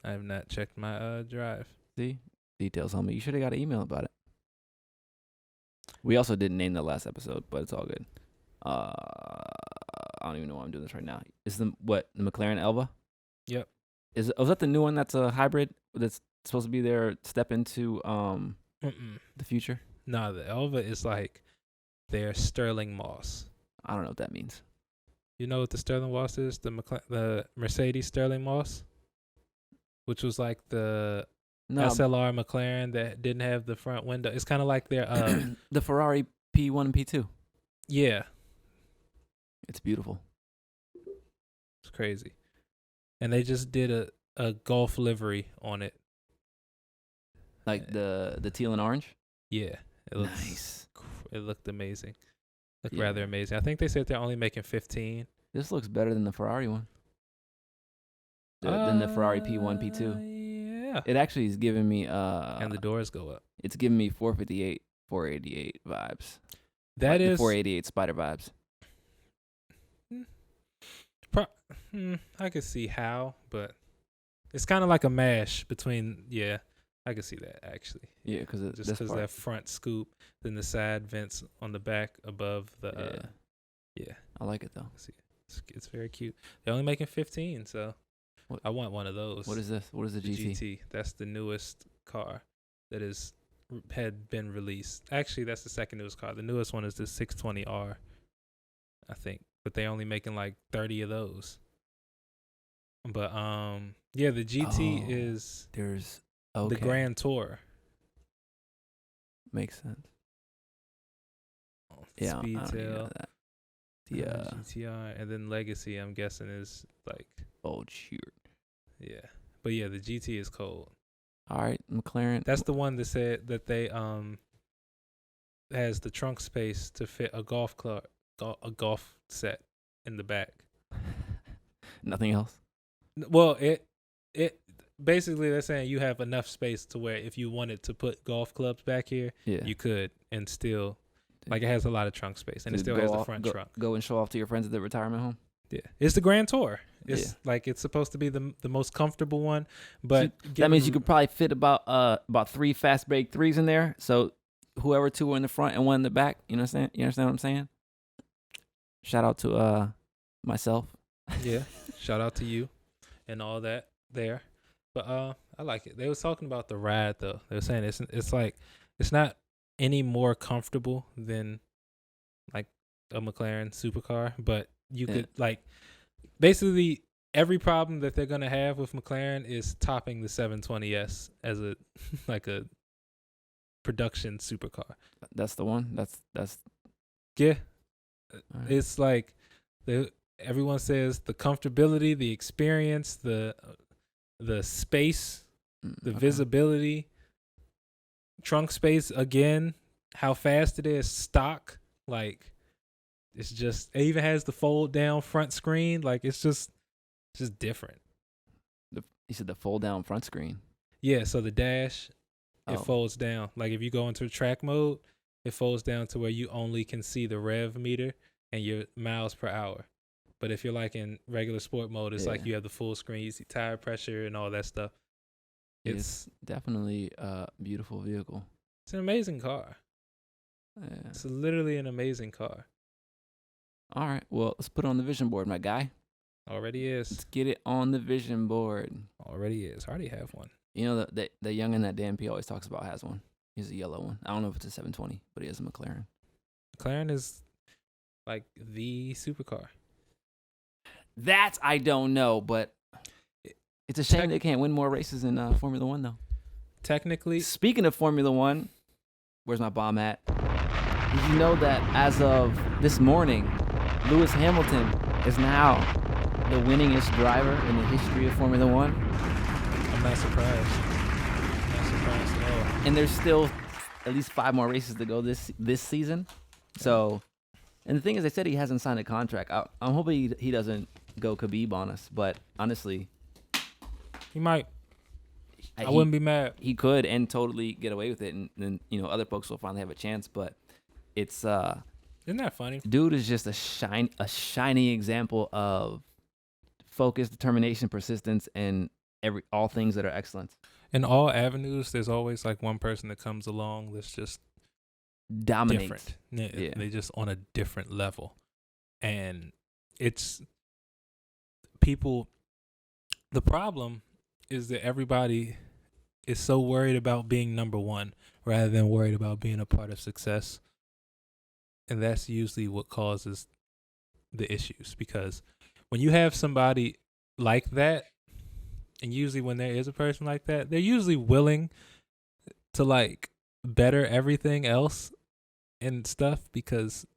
I have not checked my drive. See? Details on me. You should have got an email about it. We also didn't name the last episode, but it's all good. I don't even know why I'm doing this right now. Is the McLaren Elva? Yep. Was that the new one that's a hybrid that's supposed to be their step into the future? No, the Elva is like their Sterling Moss. I don't know what that means. You know what the Sterling Moss is? The Mercedes Sterling Moss, which was like the No, SLR McLaren that didn't have the front window. It's kind of like their the Ferrari P1 and P2. yeah, It's beautiful. it's crazy. And they just did a Golf livery on it. Like the teal and orange. Yeah, it looks Nice. it looked amazing. Looked Yeah. rather amazing. I think they said they're only making 15. This looks better than the Ferrari one. Than the Ferrari P1, P2. Yeah. It actually is giving me And the doors go up. it's giving me 458, 488 vibes. That The is 488 Spider vibes. I could see how, but it's kind of like a mash between. Yeah, I could see that actually. Yeah, because Just because that front scoop, then the side vents on the back above the. Yeah, I like it though. it's very cute. They're only making 15, so What- I want one of those. What is this? What is the the GT? GT? That's the newest car that had been released. Actually, that's the second newest car. The newest one is the 620R, I think. But they only making like 30 of those. But yeah, the GT Oh, is There's okay. the Grand Tour. Makes sense. Yeah, I don't even know Speedtail, that. The GTR, and then Legacy. I'm guessing is like old shoot. yeah. But yeah, the GT is cold. All right, McLaren. That's the one that said that they has the trunk space to fit a golf club, a golf set in the back. Nothing else. Well, it basically they're saying you have enough space to where if you wanted to put golf clubs back here, Yeah. you could, and still like it has a lot of trunk space, and it Just still go has the off- front go, trunk. Go and show off to your friends at the retirement home. Yeah, it's the Grand Tour. It's Yeah. like it's supposed to be the most comfortable one, but That means you could probably fit about 3 fast break 3s in there. So whoever 2 are in the front and 1 in the back, you understand? You understand what I'm saying? Shout out to myself. yeah. Shout out to you and all that there, but I like it. They was talking about the ride though. They were saying it's like it's not any more comfortable than like a McLaren supercar, but you could like basically every problem that they're gonna have with McLaren is topping the 720S as a like a production supercar. That's the one. That's Yeah, right. it's like everyone says the comfortability, the experience, the space, the okay. visibility, trunk space again, how fast it is, stock, like it's just it even has the fold down front screen, like it's just different. You said the fold down front screen. Yeah, so the dash it Oh. folds down. Like if you go into track mode, it folds down to where you only can see the rev meter and your miles per hour. But if you're like in regular sport mode, it's like Yeah. you have the full screen, you see tire pressure and all that stuff. It's definitely a beautiful vehicle. It's an amazing car. Yeah. It's literally an amazing car. All right. Well, let's put it on the vision board, my guy. Already is. Let's get it on the vision board. Already is. I already have one. You know, the youngin' that Dan P always talks about has one. He has a yellow one. I don't know if it's a 720, but he has a McLaren. McLaren is like the supercar. That I don't know, but it's a shame they can't win more races in Formula One, though. Technically, Speaking of Formula One, where's my bomb at? Did you know that as of this morning, Lewis Hamilton is now the winningest driver in the history of Formula One? I'm not surprised. Not surprised at all. And there's still at least 5 more races to go this season. So, and the thing is, they said he hasn't signed a contract. I'm hoping he doesn't go Khabib on us. But honestly, He might. I wouldn't be mad. He could and totally get away with it, and then other folks will finally have a chance. But it's Isn't that funny? dude is just a shining example of focus, determination, persistence, and all things that are excellence. In all avenues, there's always like one person that comes along that's just Dominates. different. Yeah. They're just on a different level. And it's people. The problem is that everybody is so worried about being number one rather than worried about being a part of success. And that's usually what causes the issues, because when you have somebody like that, and usually when there is a person like that, they're usually willing to like better everything else and stuff because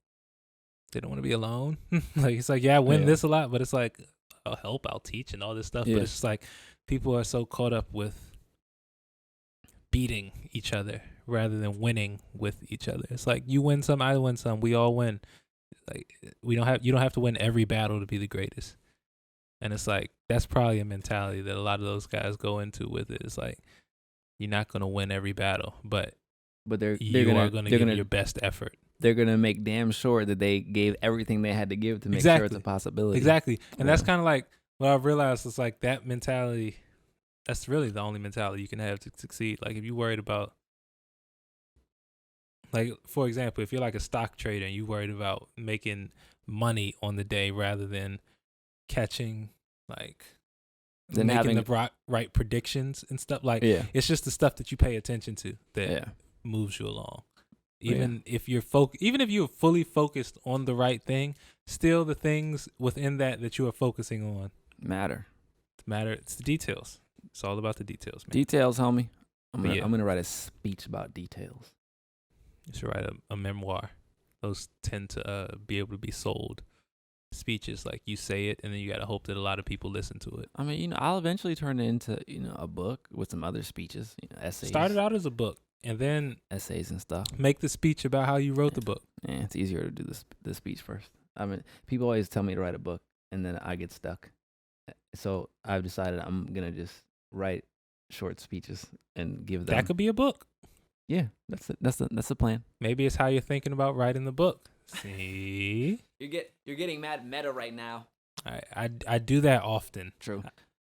they don't want to be alone. Like it's like, yeah, I win this a lot, but it's like, I'll help, I'll teach and all this stuff. But it's just like people are so caught up with beating each other rather than winning with each other. It's like you win some, I win some, we all win. Like you don't have to win every battle to be the greatest. And it's like that's probably a mentality that a lot of those guys go into with it. It's like you're not gonna win every battle, but they're gonna give gonna your best effort. They're gonna make damn sure that they gave everything they had to give to make sure it's a possibility. Exactly. And that's kind of like what I've realized is like that mentality, that's really the only mentality you can have to succeed. Like if you're worried about, like for example, if you're like a stock trader and you're worried about making money on the day rather than catching, like then making having the right predictions and stuff, like it's just the stuff that you pay attention to that moves you along. Even if you're even if you're fully focused on the right thing, still the things within that you are focusing on matter. It's the details. It's all about the details, man. Details, homie. I'm gonna write a speech about details. You should write a memoir. Those tend to be able to be sold. Speeches, like you say it and then you gotta hope that a lot of people listen to it. I mean, I'll eventually turn it into a book with some other speeches, essays. Started out as a book and then essays and stuff. Make the speech about how you wrote the book. Yeah, it's easier to do the speech first. I mean, people always tell me to write a book and then I get stuck. So I've decided I'm gonna just write short speeches and give them. That could be a book. Yeah, that's the plan. Maybe it's how you're thinking about writing the book. See, you're getting mad meta right now. I do that often. True.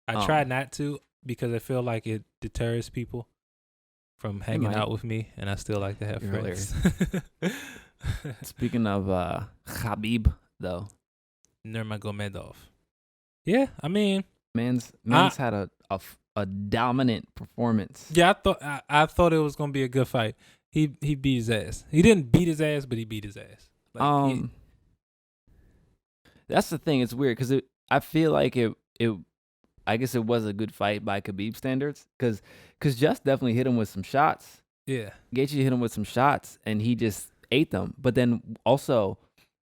I try not to because I feel like it deters people from hanging out with me, and I still like to have friends. Speaking of Khabib, though, Nurmagomedov. Yeah, I mean, man's had a dominant performance. Yeah, I thought it was gonna be a good fight. He beat his ass. He didn't beat his ass, but he beat his ass. Like, That's the thing. It's weird because I feel like it. I guess it was a good fight by Khabib standards because Just definitely hit him with some shots. yeah, Gaethje hit him with some shots and he just ate them. But then also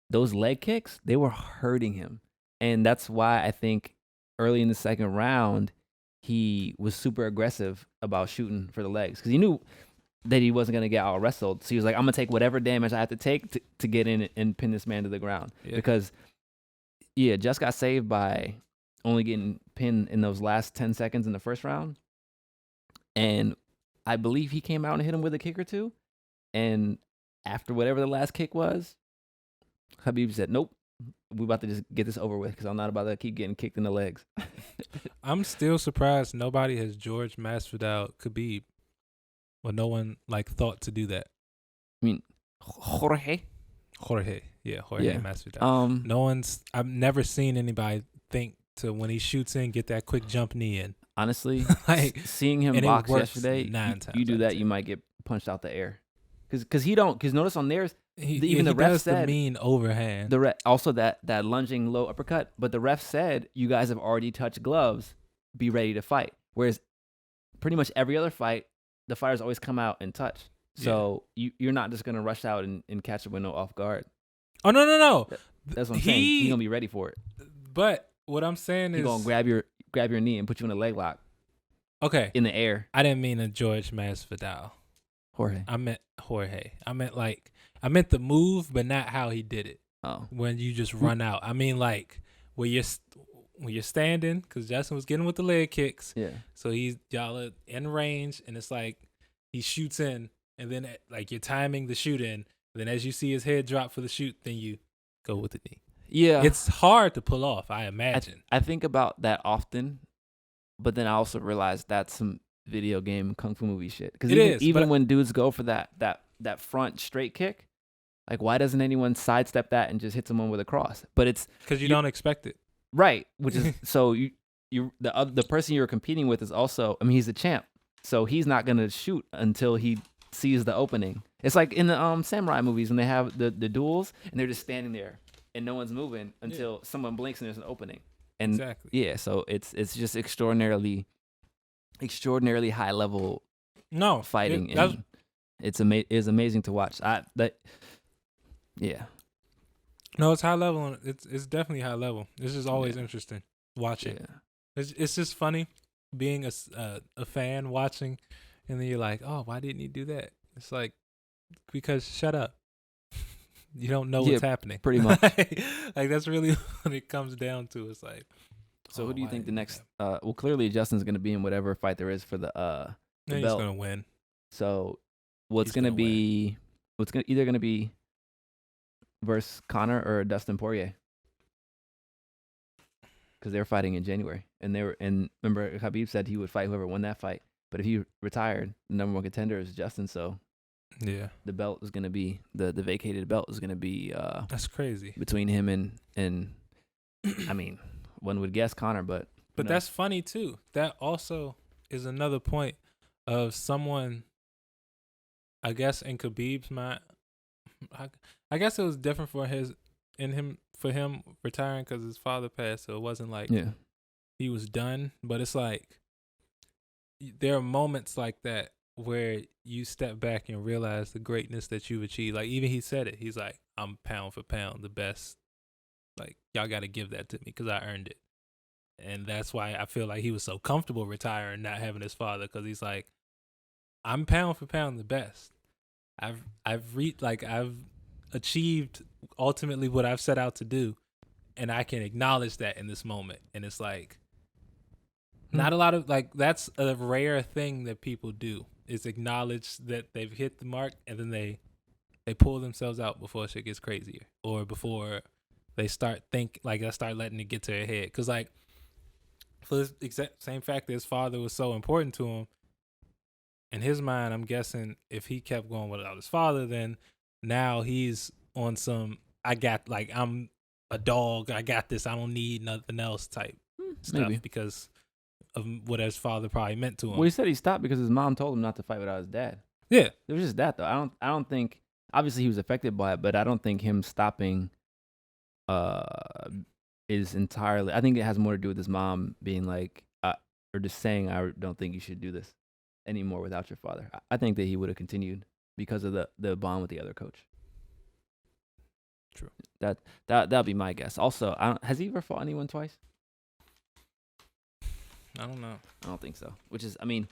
those leg kicks, they were hurting him, and that's why I think early in the second round he was super aggressive about shooting for the legs because he knew that he wasn't gonna get out wrestled. So he was like, I'm gonna take whatever damage I have to take to get in and pin this man to the ground because. Yeah, Just got saved by only getting pinned in those last 10 seconds in the first round. And I believe he came out and hit him with a kick or two. And after whatever the last kick was, Khabib said, nope, we're about to just get this over with because I'm not about to keep getting kicked in the legs. I'm still surprised nobody has George Masvidal Khabib. Well, no one thought to do that. I mean, Jorge Masvidal. No one's. I've never seen anybody think to when he shoots in, get that quick jump knee in. Honestly, seeing him box yesterday, you do that, you might get punched out the air. Because notice on theirs, even the ref said the mean overhand. Also that lunging low uppercut, but the ref said you guys have already touched gloves, be ready to fight. Whereas pretty much every other fight, the fighters always come out and touch. So you're not just gonna rush out and catch a window off guard. Oh no. That's what I'm saying. He's gonna be ready for it. But what I'm saying is he's gonna grab your knee and put you in a leg lock. Okay. In the air. I didn't mean a George Masvidal. Jorge. I meant Jorge. I meant the move, but not how he did it. Oh. When you just run out. I mean when you're standing, because Justin was getting with the leg kicks. Yeah. So y'all are in range, and it's like he shoots in. And then, you're timing the shoot in. Then as you see his head drop for the shoot, then you go with the knee. Yeah. It's hard to pull off, I imagine. I think about that often, but then I also realize that's some video game kung fu movie shit. Because even when dudes go for that front straight kick, why doesn't anyone sidestep that and just hit someone with a cross? But it's... Because you don't expect it. Right. Which is... So the person you're competing with is also... I mean, he's a champ. So he's not going to shoot until he... sees the opening. It's like in the samurai movies when they have the duels and they're just standing there and no one's moving until someone blinks and there's an opening. And exactly. Yeah, so it's just extraordinarily high level fighting. It's amazing to watch. No, it's high level. It's definitely high level. It's just always interesting watching. Yeah. It's just funny being a fan watching. And then you're like, oh, why didn't he do that? It's like, because shut up. You don't know what's happening. Pretty much. That's really what it comes down to. It's like, so who do you think the next? Well, clearly Justin's going to be in whatever fight there is for the belt. He's going to win. So what's going to be? What's either going to be versus Conor or Dustin Poirier? Because they're fighting in January, and remember Khabib said he would fight whoever won that fight. But if he retired, the number one contender is Justin. So, the belt is going to be the vacated belt is going to be. That's crazy between him and I mean, one would guess Conor, but that's funny too. That also is another point of someone. I guess in Khabib's mind, I guess it was different for him retiring because his father passed, so it wasn't like he was done. But it's like. There are moments like that where you step back and realize the greatness that you've achieved. Like, even he said it. He's like, I'm pound for pound the best. Like, y'all got to give that to me because I earned it. And that's why I feel like he was so comfortable retiring, not having his father, because he's like, I'm pound for pound the best. I've achieved ultimately what I've set out to do, and I can acknowledge that in this moment. And it's like, not a lot of, that's a rare thing that people do, is acknowledge that they've hit the mark, and then they pull themselves out before shit gets crazier, or before they start letting it get to their head. Because, for this exact same fact that his father was so important to him, in his mind, I'm guessing if he kept going without his father, then now he's on some, I'm a dog, I got this, I don't need nothing else type stuff. Maybe. Because of what his father probably meant to him. Well, he said he stopped because his mom told him not to fight without his dad. Yeah. It was just that, though. I don't think obviously he was affected by it, but I don't think him stopping is entirely. I think it has more to do with his mom being like, or just saying, I don't think you should do this anymore without your father. I think that he would have continued because of the bond with the other coach. True. That'll be my guess. Also, has he ever fought anyone twice? I don't know. I don't think so. Which is, I mean,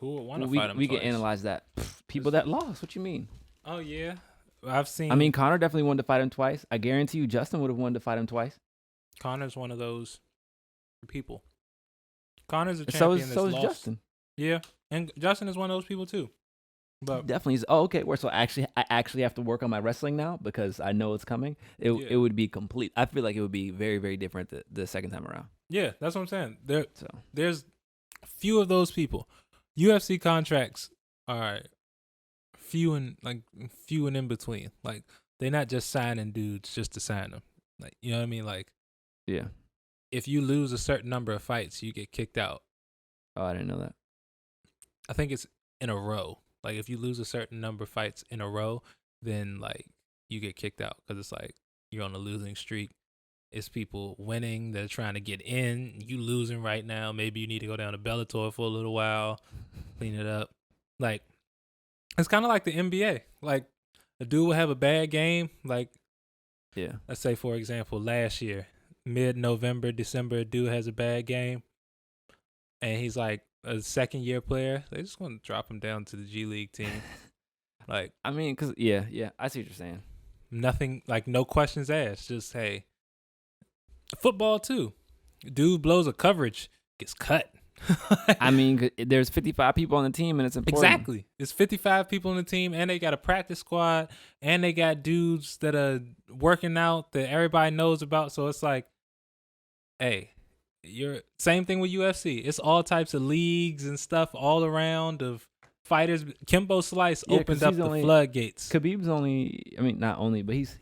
Who would want to we fight him we twice? can analyze that. People that lost. What you mean? Oh yeah, I've seen. I mean, Connor definitely wanted to fight him twice. I guarantee you, Justin would have wanted to fight him twice. Connor's one of those people. Connor's a So champion. is that's lost. Justin. Yeah, and Justin is one of those people too. But Definitely is. Oh, okay. So I actually have to work on my wrestling now because I know it's coming. It would be complete. I feel like it would be very, very different the second time around. yeah, that's what I'm saying. So There's few of those people. UFC contracts are few and in between. Like they're not just signing dudes just to sign them. Like you know what I mean? Like yeah. if you lose a certain number of fights, you get kicked out. Oh, I didn't know that. I think it's in a row. Like if you lose a certain number of fights in a row, then like you get kicked out because it's like you're on a losing streak. It's people winning. They're trying to get in. You losing right now. Maybe you need to go down to Bellator for a little while, clean it up. Like it's kind of like the NBA. Like a dude will have a bad game. Like Yeah. let's say for example, last year, mid-November, December, a dude has a bad game, and he's like a second-year player. They just want to drop him down to the G League team. Like I mean, cause yeah, I see what you're saying. nothing, like no questions asked. Just hey, football too. Dude blows a coverage, gets cut. I mean, there's 55 people on the team, and it's important. Exactly. It's 55 people on the team, and they got a practice squad, and they got dudes that are working out that everybody knows about. So it's like, hey, you're same thing with UFC. It's all types of leagues and stuff all around of fighters. Kimbo Slice Yeah, 'cause opened up he's the only- floodgates. Khabib's only, I mean, not only, but he's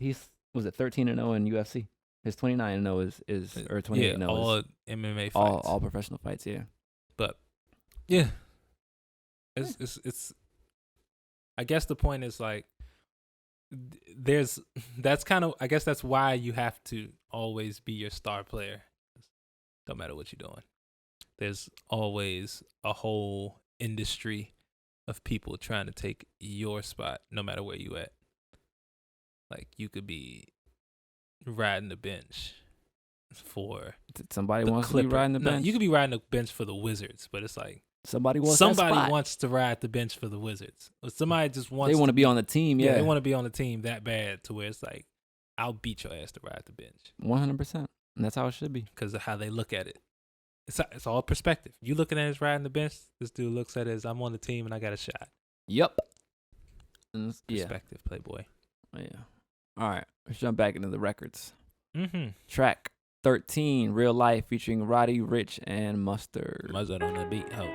was it 13-0 in UFC. His 29-0 is or 28-0 yeah, all is MMA fights. all professional fights. Yeah. But yeah, it's. I guess the point is like, that's kind of. I guess that's why you have to always be your star player. No matter what you're doing, there's always a whole industry of people trying to take your spot, no matter where you at. Like you could be riding the bench for Somebody the wants to Clipper. be riding the No, bench. you could be riding the bench for the Wizards, but it's like Somebody wants that somebody spot. wants to ride the bench for the Wizards. Or somebody just wants. They want to be on the team. Yeah, they want to be on the team that bad to where it's like, I'll beat your ass to ride the bench 100%, and that's how it should be. because of how they look at it. It's all perspective. You looking at it as riding the bench. This dude looks at it as I'm on the team and I got a shot. Yep. Yeah. Perspective, playboy. Yeah. All right. Let's jump back into the records. Mm-hmm. Track 13, Real Life, featuring Roddy Ricch and Mustard. Mustard on the beat. Oh.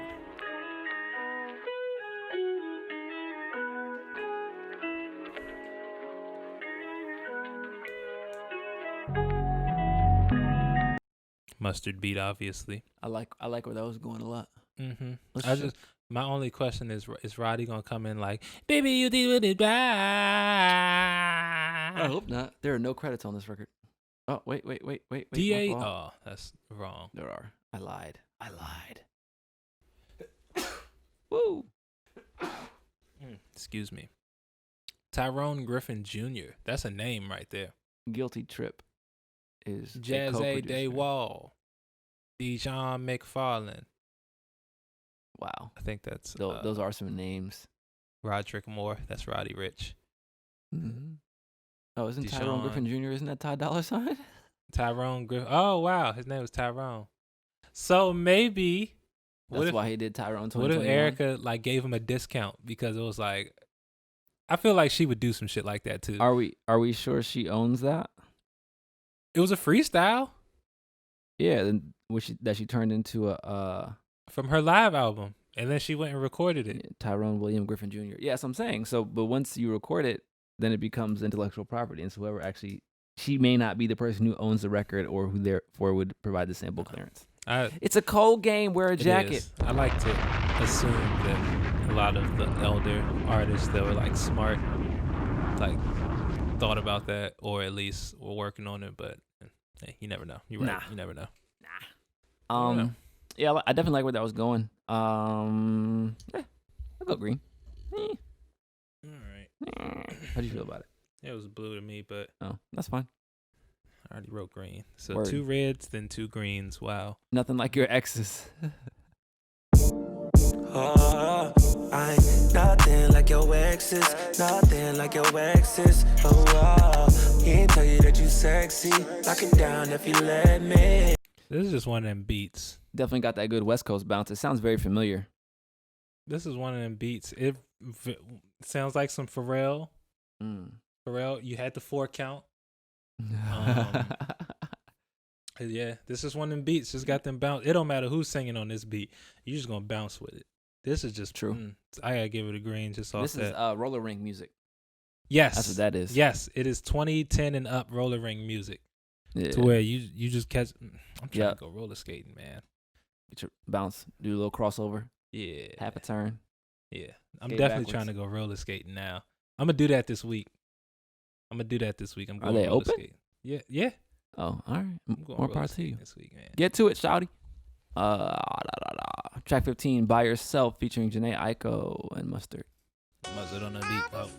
Mustard beat, obviously. I like where that was going a lot. Mm-hmm. Let's My only question is Roddy gonna come in like, baby, you did it right? I hope not. There are no credits on this record. Oh, wait. DA. my fault. Oh, that's wrong. There are. I lied. Woo. Excuse me. Tyrone Griffin Jr. That's a name right there. Guilty Trip is Jazz A. Day Wall. Wall. Dijon McFarlane. Wow. I think that's Those are some names. Roderick Moore. That's Roddy Ricch. Mm-hmm. Oh, isn't Deshaun. Tyrone Griffin Jr., isn't that Ty Dolla $ign? Tyrone Griffin. Oh wow, his name was Tyrone. So maybe That's why he did Tyrone what if 2021. Erica like gave him a discount because it was like, I feel like she would do some shit like that too. Are we sure she owns that? It was a freestyle Yeah, then that she turned into a from her live album, and then she went and recorded it. Tyrone William Griffin Jr. Yes, I'm saying so. But once you record it, then it becomes intellectual property, and so whoever actually, she may not be the person who owns the record or who therefore would provide the sample clearance. It's a cold game. Wear a jacket. Is. I like to assume that a lot of the elder artists that were like smart like thought about that, or at least were working on it. But hey, you never know. You're right. Nah. You never know. Yeah, I definitely like where that was going. Yeah, I'll go green. All right. How do you feel about it? It was blue to me, but Oh, that's fine. I already wrote green. So Word. 2 reds, then 2 greens. Wow. Nothing like your exes. Oh, I ain't nothing like your exes, nothing like your exes. Oh, he ain't tell you that you sexy. Lock it down if you let me. This is just one of them beats. Definitely got that good West Coast bounce. It sounds very familiar. This is one of them beats. It sounds like some Pharrell. Pharrell, you had the 4 count. Yeah, this is one of them beats. Just got them bounce. It don't matter who's singing on this beat. You just gonna bounce with it. This is just true. I gotta give it a green just off This that. is roller rink music. Yes, That's what that is. Yes, it is 2010 and up roller ring music. Yeah. To where you just catch. I'm trying to go roller skating, man. Get your bounce, do a little crossover. Yeah, half a turn. Yeah, I'm Skate definitely backwards. trying to go roller skating now. I'm gonna do that this week. I'm going Are they roller open? skating. Yeah. Oh, all right. I'm going More roller power to skating you. this week, man. Get to it, shawty. Track 15, By Yourself, featuring Janae Aiko and Mustard. Mustard on the beat. Oh.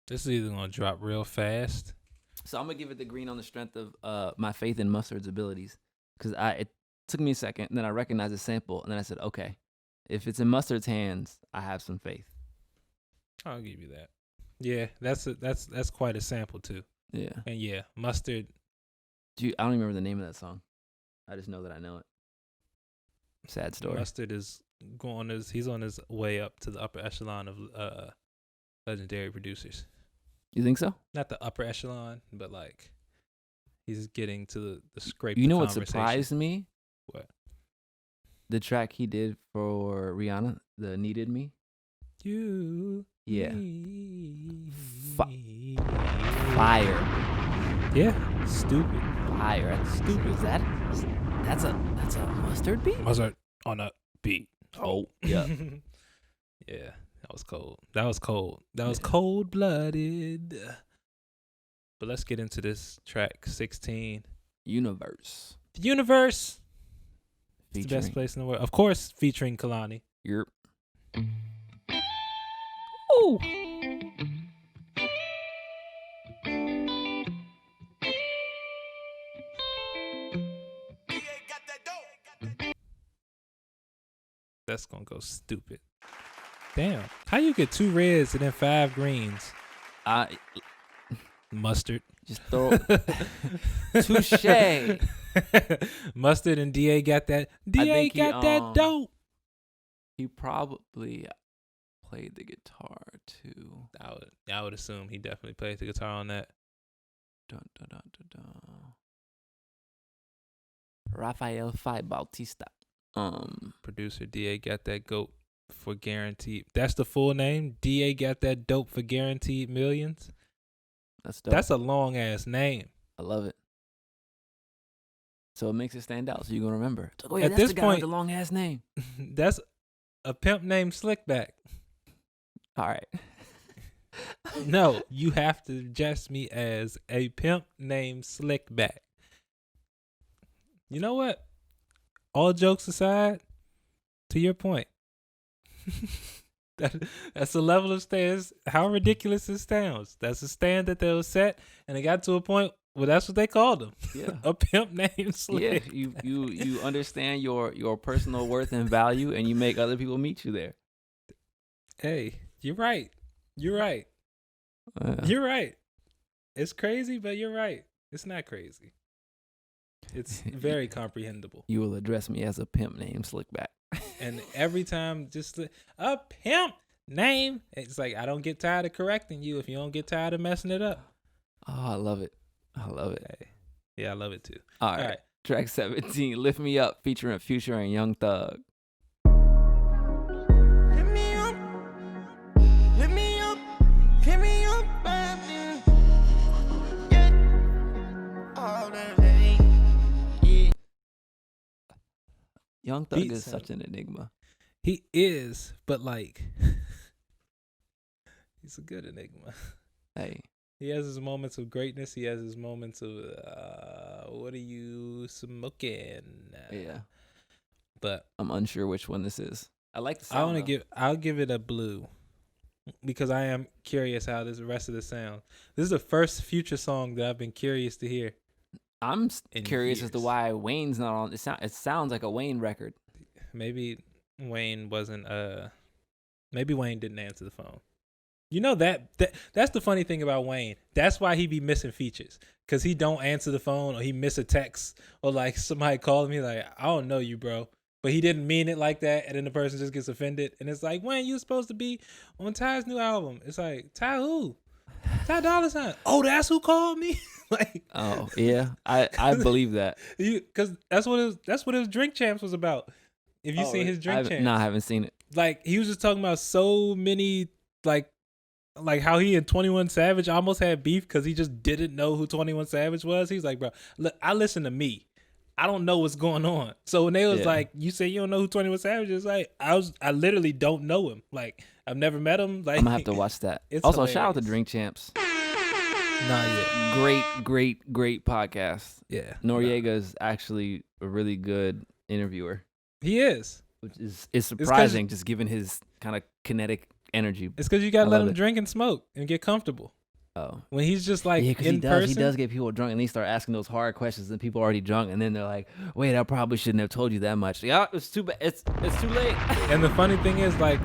This is either gonna drop real fast. So I'm gonna give it the green on the strength of my faith in Mustard's abilities, because it took me a second, and then I recognized the sample, and then I said, okay, if it's in Mustard's hands, I have some faith. I'll give you that. Yeah, that's quite a sample too. Yeah. And yeah, Mustard. I don't even remember the name of that song. I just know that I know it. Sad story. Mustard is he's on his way up to the upper echelon of legendary producers. You think so? Not the upper echelon, but like he's getting to the scrape. You know what conversation. surprised me? What? The track he did for Rihanna, the Needed Me. You. Yeah. Fire. Yeah. Stupid. Fire. That's stupid. Is that's a Mustard beat? Mustard on a beat. Oh, yeah. Yeah. That was cold. That was cold blooded. But let's get into this track 16. Universe. The Universe. It's Featuring. the best place in the world. Of course, featuring Kalani. Yep. Ooh. That's gonna go stupid. Damn. How you get 2 reds and then 5 greens? Mustard. Just throw touche. Mustard and DA got that. DA got that dope. He probably played the guitar too. I would assume he definitely played the guitar on that. Dun, dun, dun, dun, dun. Rafael Fai Bautista. Producer DA got that goat for guaranteed. That's the full name. DA got that dope for guaranteed millions. That's dope. That's a long ass name. I love it. So it makes it stand out. So you're gonna remember. It's like, oh yeah, At that's this the guy point, with the long ass name. That's a pimp named Slickback. All right. No, you have to address me as a pimp named Slickback. You know what? All jokes aside, to your point, that's a level of stands. How ridiculous it sounds. That's a stand that they was set, and it got to a point where that's what they called him. Yeah. A pimp named Slick. Yeah. You understand your personal worth and value, and you make other people meet you there. Hey, you're right. You're right. You're right. It's crazy, but you're right. It's not crazy. It's very comprehensible. You will address me as a pimp named Slickback. And every time, just a pimp name, it's like, I don't get tired of correcting you if you don't get tired of messing it up. Oh, I love it. I love it. Hey. Yeah, I love it too. All right. Track 17, Lift Me Up, featuring Future and Young Thug. Hit me up, hit me up, hit me up, baby. Yeah. All that. Young Thug Beats is him. such an enigma. He is, but like, he's a good enigma. Hey, He has his moments of greatness. He has his moments of what are you smoking? yeah, But I'm unsure which one this is. I like the I sound. want to though. I'll give it a blue because I am curious how this rest of the sound. This is the first Future song that I've been curious to hear. I'm in curious as to years. why Wayne's not on. It sounds like a Wayne record. Maybe Wayne wasn't. Maybe Wayne didn't answer the phone. You know that's the funny thing about Wayne. That's why he be missing features, cause he don't answer the phone or he miss a text or like somebody calling me like I don't know you, bro, but he didn't mean it like that, and then the person just gets offended, and it's like Wayne, you supposed to be on Ty's new album. It's like Ty who? Ty Dolla $ign. Oh, that's who called me. Like, Oh yeah, I believe that. Cause that's what his Drink Champs was about. If you seen his Drink Champs, No, I haven't seen it. like he was just talking about so many like how he and 21 Savage almost had beef because he just didn't know who 21 Savage was. He's like, bro, look, I listen to me. I don't know what's going on. So when they was like, you say you don't know who 21 Savage is, like I literally don't know him. Like I've never met him. Like I'm gonna have to watch that. It's Also, shout out to hilarious. Drink Champs. Not yet. Great podcast. Yeah. Noriega is actually a really good interviewer, He is. which is surprising, just given his kind of kinetic energy. It's because you gotta I let love him it. drink and smoke and get comfortable. Oh, When he's just like yeah, because in he person. does get people drunk, and they start asking those hard questions, and people are already drunk, and then they're like, "Wait, I probably shouldn't have told you that much." Yeah, it's too bad. It's too late. And the funny thing is, like,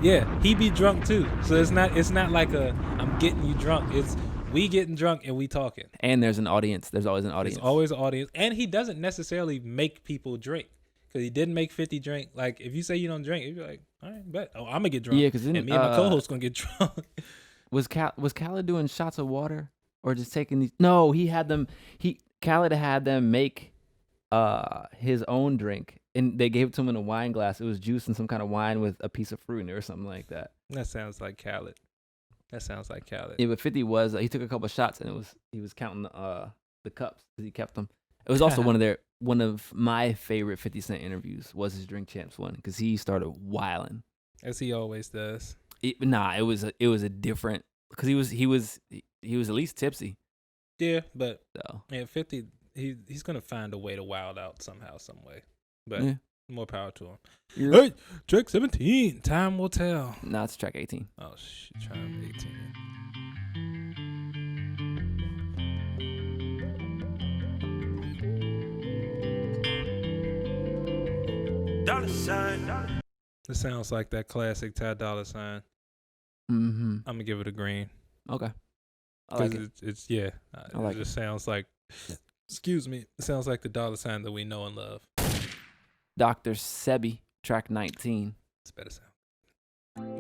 yeah, he be drunk too. So it's not like a I'm getting you drunk. It's we getting drunk and we talking. And there's an audience. There's always an audience. There's always an audience, and he doesn't necessarily make people drink because he didn't make 50 drink. Like if you say you don't drink, you'd be like, all right, bet. Oh, I'm gonna get drunk. Yeah, 'cause then, and me and my co-host gonna get drunk. Was Khaled doing shots of water or just taking these? No, he had them. Khaled had them make his own drink, and they gave it to him in a wine glass. It was juice and some kind of wine with a piece of fruit in it or something like that. That sounds like Khaled. Yeah, but 50 was he took a couple shots and he was counting the cups because he kept them. It was also one of my favorite 50 Cent interviews was his Drink Champs one because he started wilding. As he always does. It was a different because he was at least tipsy. Yeah, but So yeah, 50. He's gonna find a way to wild out somehow, some way. But yeah. more power to him. You're- Hey, track 17. Time will tell. No, it's track 18. Oh shit, trying 18. Dollar sign. It sounds like that classic Ty Dolla $ign. Mm-hmm. I'm gonna give it a green. Okay. I like Because it. it's yeah. I like it just sounds like. Excuse me. It sounds like the Dolla $ign that we know and love. Dr. Sebi, track 19. It's better sound.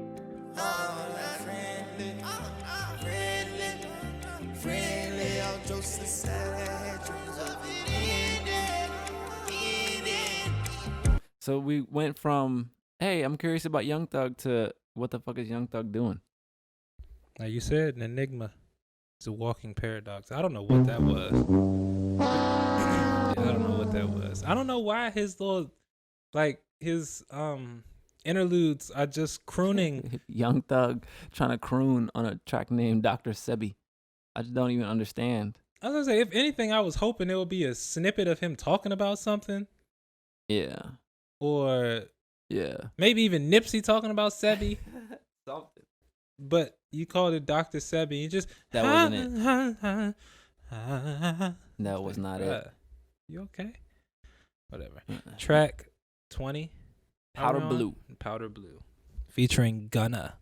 So we went from, hey, I'm curious about Young Thug to what the fuck is Young Thug doing? Like you said, an enigma. It's a walking paradox. I don't know what that was. Yeah, I don't know what that was. I don't know why his little, like his interludes are just crooning. Young Thug trying to croon on a track named Dr. Sebi. I just don't even understand. I was gonna say, if anything, I was hoping there would be a snippet of him talking about something, Yeah. or Yeah. maybe even Nipsey talking about Sebi. Something. But you called it Dr. Sebi. You just That wasn't it. That was not it. You okay? Whatever. Track 20. Powder Are we on? Blue. Powder Blue. Featuring Gunna.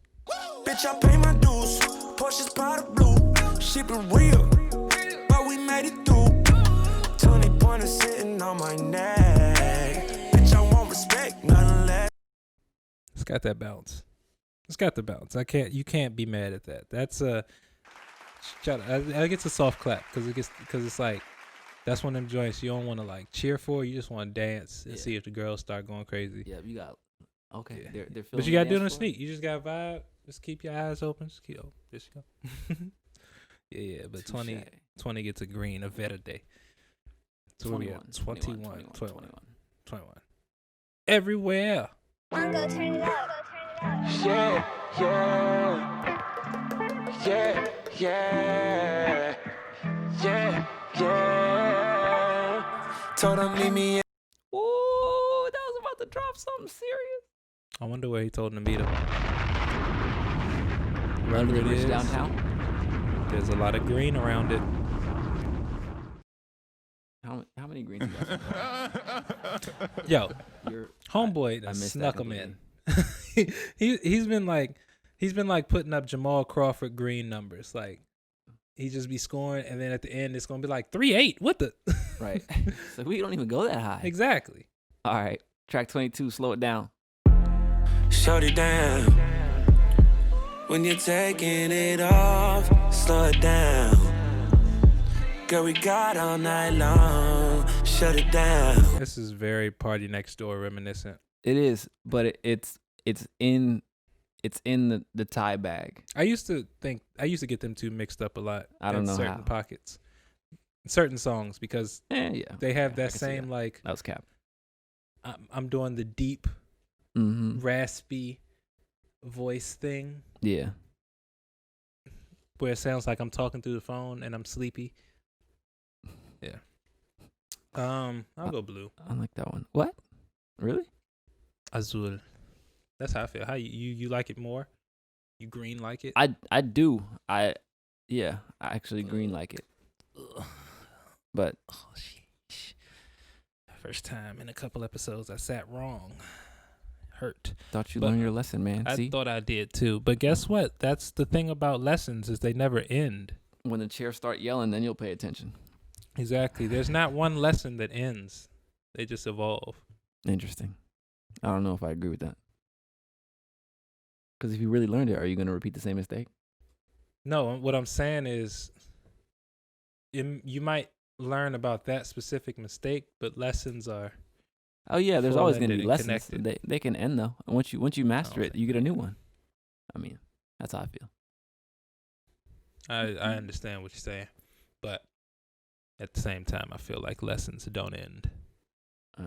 Bitch, I pay my dues. Porsche's powder blue. Shit been real, but we made it through. 20 pointers sitting on my neck. Bitch, I want respect, nothing less. It's got that bounce. It's got the bounce. You can't be mad at that. That's I get a soft clap because it's like that's one of them joints you don't want to like cheer for. You just want to dance and see if the girls start going crazy. Yeah, you got. Okay. Yeah. They're But filming you gotta do it on dance the floor? sneak. You just gotta vibe. Just keep your eyes open. Just keep. Oh, just go. yeah. But Touche. 20 gets a green, a verde. So where we at? 21. 21. everywhere. Mongo, turn it up. Yeah, yeah, yeah, yeah, yeah. Told him meet me. Ooh, that was about to drop something serious. I wonder where he told him to meet him. Under Wherever the it bridge is, downtown. there's a lot of green around it. How many greens you got? Yo, You're homeboy I done missed snuck that him in. completely. he's been like putting up Jamal Crawford green numbers. Like he just be scoring, and then at the end it's gonna be like 3-8. What the? Right. So we don't even go that high. Exactly. All right. Track 22. Slow it down. Shut it down. When you're taking it off, slow it down. Girl, we got all night long. Shut it down. This is very Party Next Door reminiscent. It is, but it's in the tie bag. I used to get them two mixed up a lot. I don't in know certain how. pockets, certain songs, because Yeah. they have I that can see same like That was cap. I'm doing the deep, Mm-hmm. raspy voice thing Yeah. where it sounds like I'm talking through the phone and I'm sleepy. Yeah. I'll go blue. I like that one. What? Really? Azul. That's how I feel. How you like it more? You green like it? I do. I actually green like it. But Oh, sheesh. First time in a couple episodes I sat wrong. Hurt. thought you But learned your lesson, man. I See? thought I did too. But guess what? That's the thing about lessons is they never end. When the chairs start yelling, then you'll pay attention. Exactly. There's not one lesson that ends. They just evolve. Interesting. I don't know if I agree with that. Because if you really learned it, are you going to repeat the same mistake? No, what I'm saying is you might learn about that specific mistake, but lessons are Oh yeah, there's always going to full-ended be and lessons. connected. They can end though. And once you master don't it, think you get a new so. one. I mean, that's how I feel. I understand what you're saying, but at the same time, I feel like lessons don't end.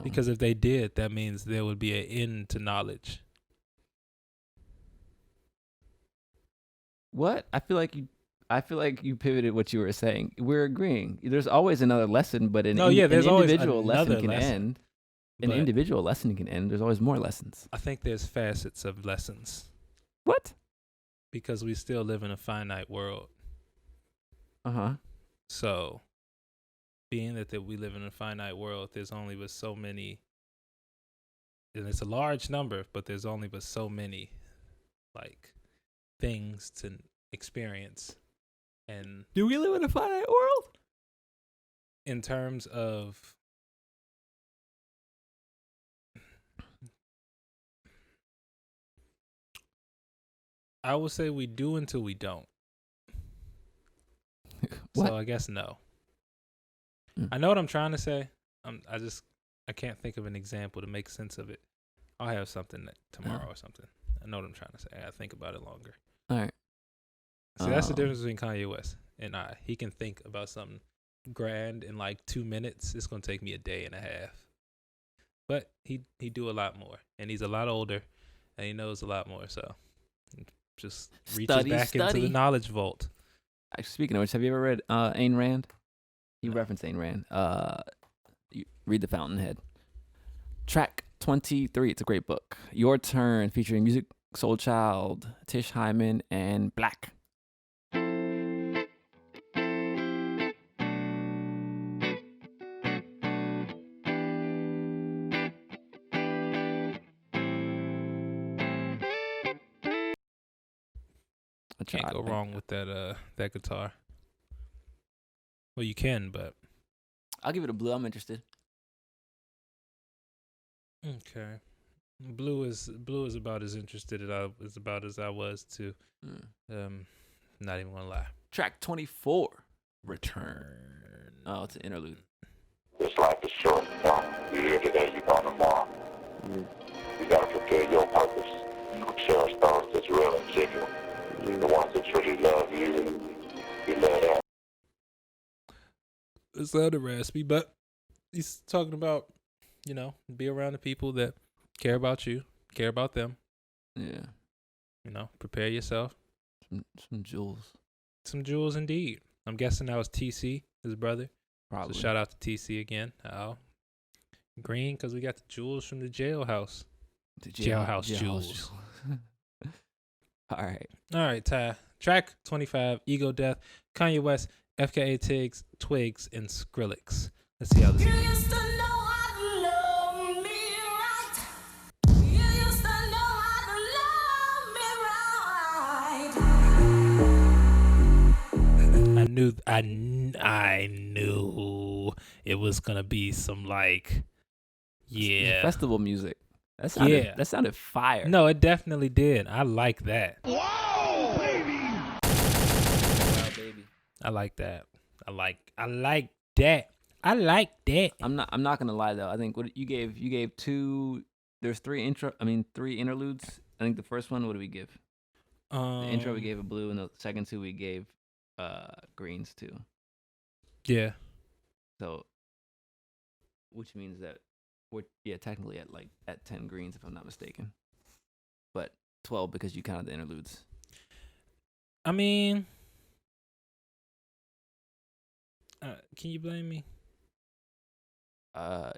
Because if they did, that means there would be an end to knowledge. What? I feel like you pivoted what you were saying. We're agreeing. There's always another lesson, but No, yeah, there's an always individual lesson another can lesson, end. An but individual lesson can end. There's always more lessons. I think there's facets of lessons What? because we still live in a finite world. Uh-huh. So, being that we live in a finite world, there's only but so many, and it's a large number, but there's only but so many, like, things to experience. And Do we live in a finite world? in terms of I would say we do until we don't. What? So I guess no. Mm. I know what I'm trying to say. I can't think of an example to make sense of it. I'll have something tomorrow or something. I know what I'm trying to say. I gotta think about it longer. All right. See, that's the difference between Kanye West and I. He can think about something grand in like 2 minutes. It's gonna take me a day and a half. But he do a lot more, and he's a lot older, and he knows a lot more. So just reaches back into the knowledge vault. Actually, speaking of which, have you ever read Ayn Rand? He No. referenced Ayn Rand. You read The Fountainhead. Track 23. It's a great book. Your Turn, featuring Music Soul Child, Tish Hyman, and Black. Can't go wrong with that guitar. Well, you can, but I'll give it a blue. I'm interested. okay. Blue is about as interested as I was too. Not even gonna lie. Track 24. Return. Oh, it's an interlude. This life is short. You're here today, you're gone tomorrow. You gotta fulfill your purpose. Cherish those that's real and genuine. The ones that truly love you, you love them. It sounded raspy, but he's talking about, be around the people that Care about you. Care about them. Yeah. You know, prepare yourself. Some jewels. Some jewels indeed. I'm guessing that was TC, his brother. Probably. So shout out to TC again. Green, because we got the jewels from the jailhouse. The Jailhouse jewels. All right, Ty. Track 25, Ego Death, Kanye West, FKA Twigs, and Skrillex. Let's see how this is. I knew it was gonna be some like, yeah, festival music. That sounded fire. No, it definitely did. I like that. Wow, baby. Wow, baby. I like that. I like that. I like that. I'm not gonna lie though. I think what you gave two. There's three interludes. I think the first one, what do we give? The intro we gave a blue, and the second two we gave greens too. Yeah. So, which means that we're technically at 10 greens if I'm not mistaken, but 12 because you counted the interludes. I mean, can you blame me?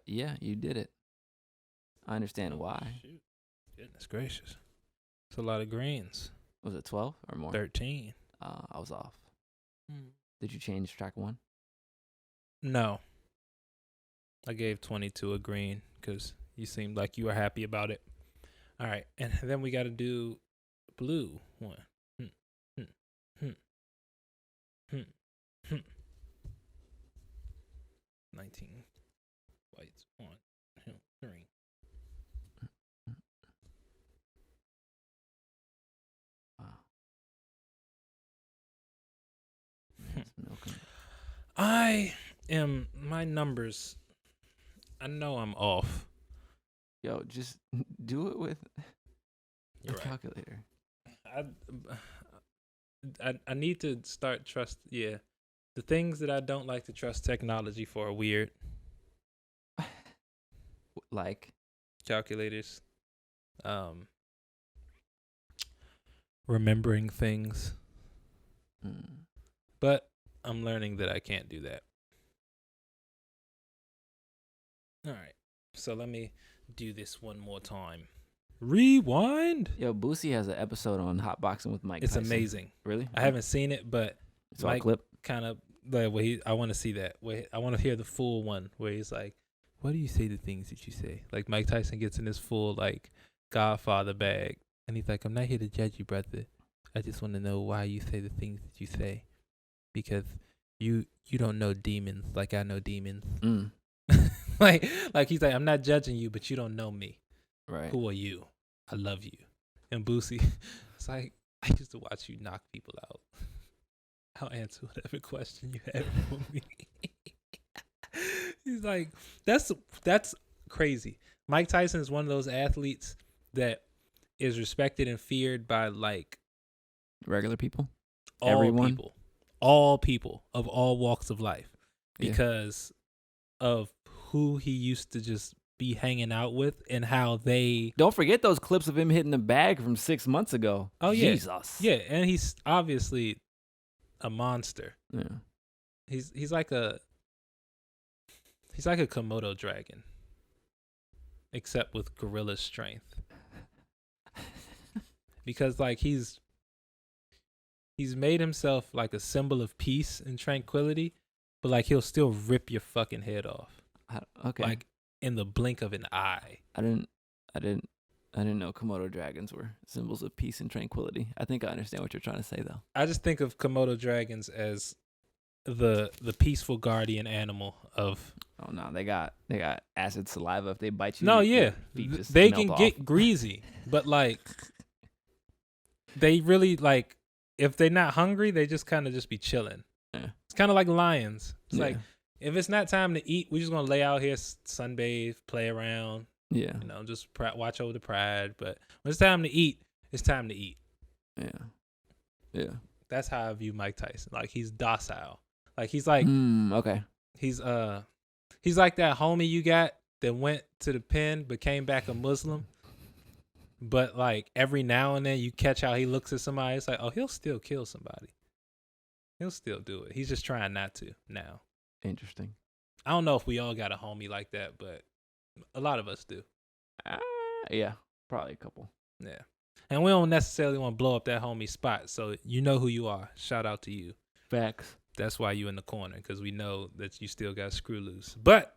Yeah, you did it. I understand why. Shoot. Goodness gracious, it's a lot of greens. Was it 12 or more? 13. I was off. Did you change track 1? No. I gave 22 a green because you seemed like you were happy about it. All right, and then we got to do blue one. 19 whites, 1, 2, 3. Wow. My numbers, I know I'm off. Yo, just do it with You're a right. calculator. I need to start trust. Yeah, the things that I don't like to trust technology for are weird. Like Calculators, remembering things, but I'm learning that I can't do that. All right, so let me do this one more time. Rewind. Yo, Boosie has an episode on hotboxing with Mike. It's Tyson. amazing. Really? I haven't seen it, but It's all Mike clip. kind of like I want to see that. I want to hear the full one where he's like, "Why do you say the things that you say?" Like Mike Tyson gets in his full like Godfather bag, and he's like, "I'm not here to judge you, brother. I just want to know why you say the things that you say, because you don't know demons like I know demons." like he's like, "I'm not judging you, but you don't know me. Right. Who are you? I love you." And Boosie, it's like, "I used to watch you knock people out. I'll answer whatever question you have for me." He's like, that's crazy. Mike Tyson is one of those athletes that is respected and feared by like Regular people. all people of all walks of life, because of who he used to just be hanging out with and how they. Don't forget those clips of him hitting the bag from 6 months ago. Oh yeah, Jesus. yeah, and he's obviously a monster. Yeah. He's like a Komodo dragon, except with gorilla strength. Because like he's made himself like a symbol of peace and tranquility, but like he'll still rip your fucking head off. Okay. Like in the blink of an eye. I didn't know Komodo dragons were symbols of peace and tranquility. I think I understand what you're trying to say though. I just think of Komodo dragons as the peaceful guardian animal of. Oh no, they got acid saliva. If they bite you, No, your yeah, feet just they melt can off. get greasy, but like they really like if they're not hungry, they just kind of just be chilling. Yeah. It's kind of like lions. It's Yeah. like if it's not time to eat, we're just gonna lay out here, sunbathe, play around. Yeah. You know, just watch over the pride. But when it's time to eat, it's time to eat. Yeah. Yeah. That's how I view Mike Tyson. Like he's docile. Like he's like Okay. he's like that homie you got that went to the pen but came back a Muslim. But like every now and then you catch how he looks at somebody. It's like, oh, he'll still kill somebody. He'll still do it. He's just trying not to now. Interesting. I don't know if we all got a homie like that, but a lot of us do. Yeah, probably a couple. Yeah. And we don't necessarily want to blow up that homie spot. So you know who you are. Shout out to you. Facts. That's why you in the corner, because we know that you still got a screw loose. But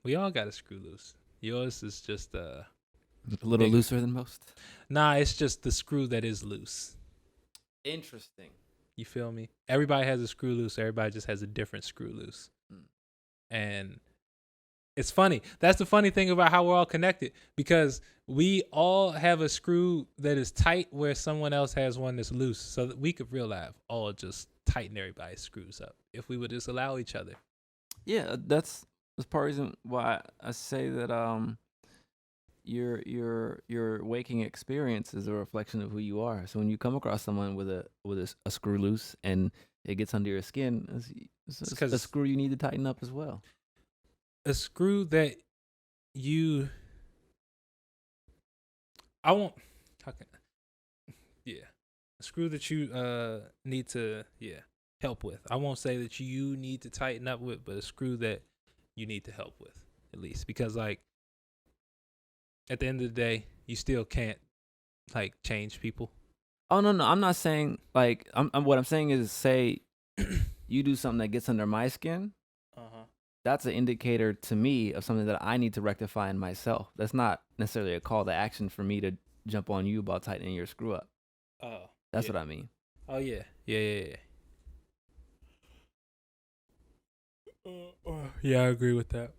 we all got a screw loose. Yours is just a little bigger. looser than most. Nah, it's just the screw that is loose. Interesting. You feel me? Everybody has a screw loose. Everybody just has a different screw loose. And it's funny. That's the funny thing about how we're all connected, because we all have a screw that is tight where someone else has one that's loose, so that we could real life all just tighten everybody's screws up if we would just allow each other. Yeah, that's part of the reason why I say that your waking experience is a reflection of who you are. So when you come across someone with a screw loose and it gets under your skin, it's a screw you need to tighten up as well. A screw that a screw that you need to help with. I won't say that you need to tighten up with, but a screw that you need to help with, at least, because like at the end of the day, you still can't like change people. Oh no, I'm not saying like what I'm saying is, say you do something that gets under my skin. That's an indicator to me of something that I need to rectify in myself. That's not necessarily a call to action for me to jump on you about tightening your screw up. Oh, that's what I mean. Oh yeah. Yeah, I agree with that.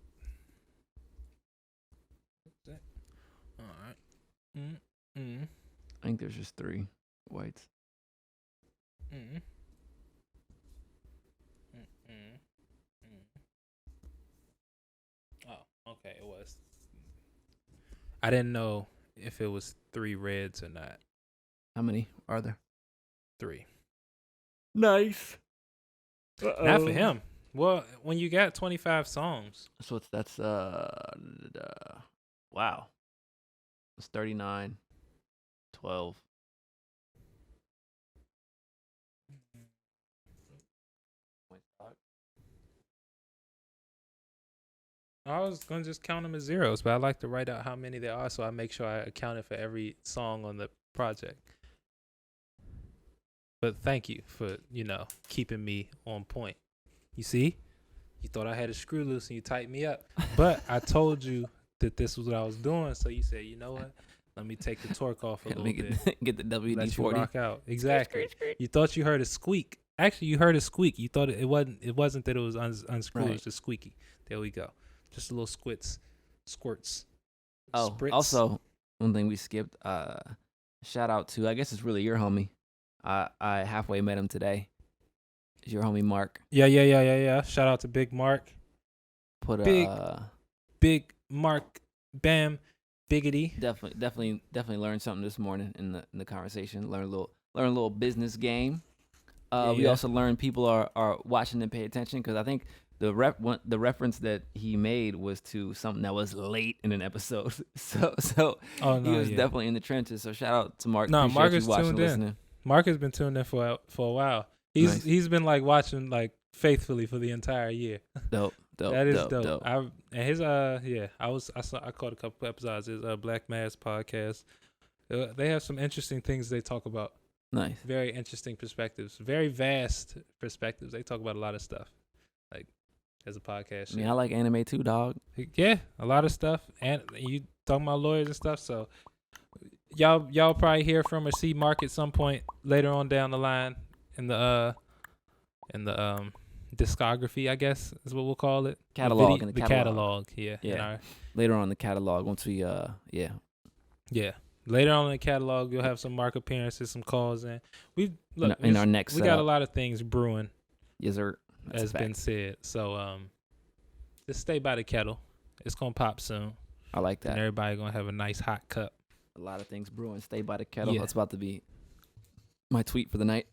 All right. I think there's just 3 whites. Oh, okay. It was. I didn't know if it was 3 reds or not. How many are there? 3. Nice. Not for him. Well, when you got 25 songs. So that's wow. It's 39, 12. I was going to just count them as zeros, but I like to write out how many there are so I make sure I accounted for every song on the project. But thank you for, keeping me on point. You see? You thought I had a screw loose and you tightened me up. But I told you that this was what I was doing, so you said, you know what? Let me take the torque off a little bit. Get the WD-40. Let you rock out. Exactly. You thought you heard a squeak. Actually, you heard a squeak. You thought it wasn't that it was unscrewed. Right. It was just squeaky. There we go. Just a little squirts. Oh, spritz. Also, one thing we skipped, shout out to, I guess it's really your homie. I halfway met him today. It's your homie Mark. Yeah. Shout out to Big Mark. Big Mark, bam, biggity. Definitely learned something this morning in the conversation. Learn a little business game. We also learned people are watching and pay attention, because I think the reference that he made was to something that was late in an episode. So he was definitely in the trenches. So shout out to Mark. No, Appreciate Mark is you watching, tuned listening. in. Mark has been tuned in for a while. He's been like watching like faithfully for the entire year. Dope. That is dope. I caught a couple episodes of his Black Mass podcast. They have some interesting things they talk about. Nice. Very interesting perspectives. Very vast perspectives. They talk about a lot of stuff. Like as a podcast. I mean, I like anime too, dog. Yeah, a lot of stuff. And you talking about lawyers and stuff, so y'all probably hear from or see Mark at some point later on down the line in the discography, I guess is what we'll call it. Catalog. The catalog. Yeah. Later on in the catalog, once we Later on in the catalog, you'll have some Mark appearances, some calls in. Our next we got a lot of things brewing. Yes, sir. As been said. So just stay by the kettle. It's gonna pop soon. I like that. And everybody gonna have a nice hot cup. A lot of things brewing. Stay by the kettle. Yeah. That's about to be my tweet for the night.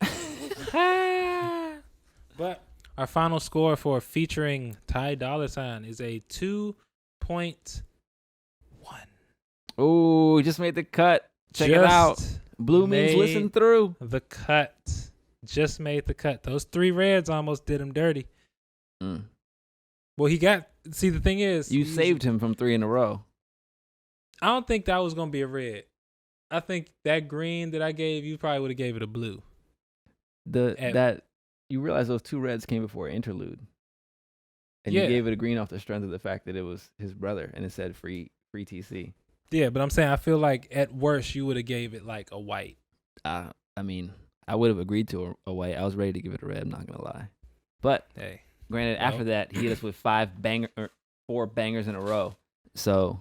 But our final score for featuring Ty Dolla $ign is a 2.5. 3.1. Oh, just made the cut. Check it out. Blue means listen through. The cut. Just made the cut. Those 3 reds almost did him dirty. Well, see, the thing is, you saved him from 3 in a row. I don't think that was gonna be a red. I think that green that I gave you probably would have gave it a blue. That you realize those 2 reds came before interlude, and you gave it a green off the strength of the fact that it was his brother and it said free TC. Yeah, but I'm saying I feel like at worst you would have gave it like a white. I mean, I would have agreed to a white. I was ready to give it a red. I'm not gonna lie, but hey, granted, after that he hit us with 4 bangers in a row. So,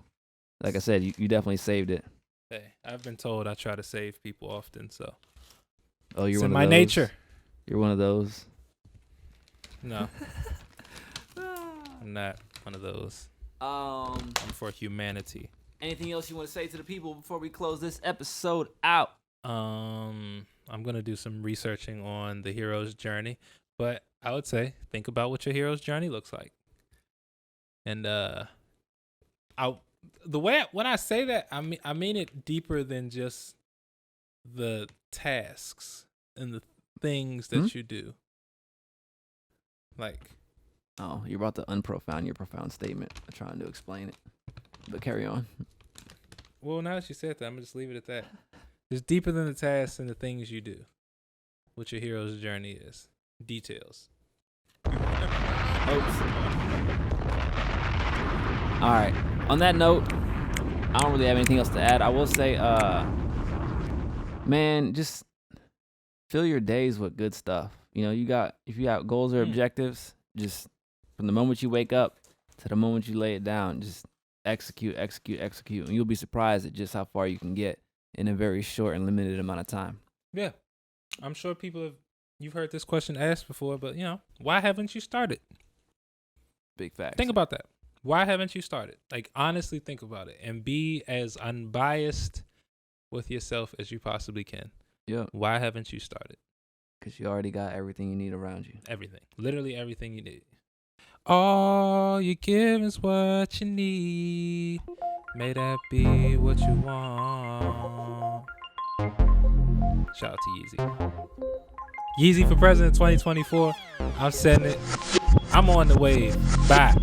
like I said, you definitely saved it. Hey, I've been told I try to save people often, so. Oh, you're it's one in of my those? nature. You're one of those. No, I'm not one of those. I'm for humanity. Anything else you want to say to the people before we close this episode out? I'm gonna do some researching on the hero's journey, but I would say think about what your hero's journey looks like. And when I say that, I mean it deeper than just the tasks and the things that you do. Like, oh, you're about to unprofound your profound statement. I'm trying to explain it, but carry on. Well, now that you said that, I'm gonna just leave it at that. It's deeper than the tasks and the things you do. What your hero's journey is. Details. Oops. All right. On that note, I don't really have anything else to add. I will say, man, just fill your days with good stuff. You know, if you got goals or objectives, just from the moment you wake up to the moment you lay it down, just execute, and you'll be surprised at just how far you can get in a very short and limited amount of time. Yeah, I'm sure you've heard this question asked before, but why haven't you started? Big facts. Think about that. Why haven't you started? Like, honestly think about it and be as unbiased with yourself as you possibly can. Yeah. Why haven't you started? Because you already got everything you need around you. Everything. Literally everything you need. All you give is what you need. May that be what you want. Shout out to Yeezy. Yeezy for President 2024. I'm setting it. I'm on the wave. Bye.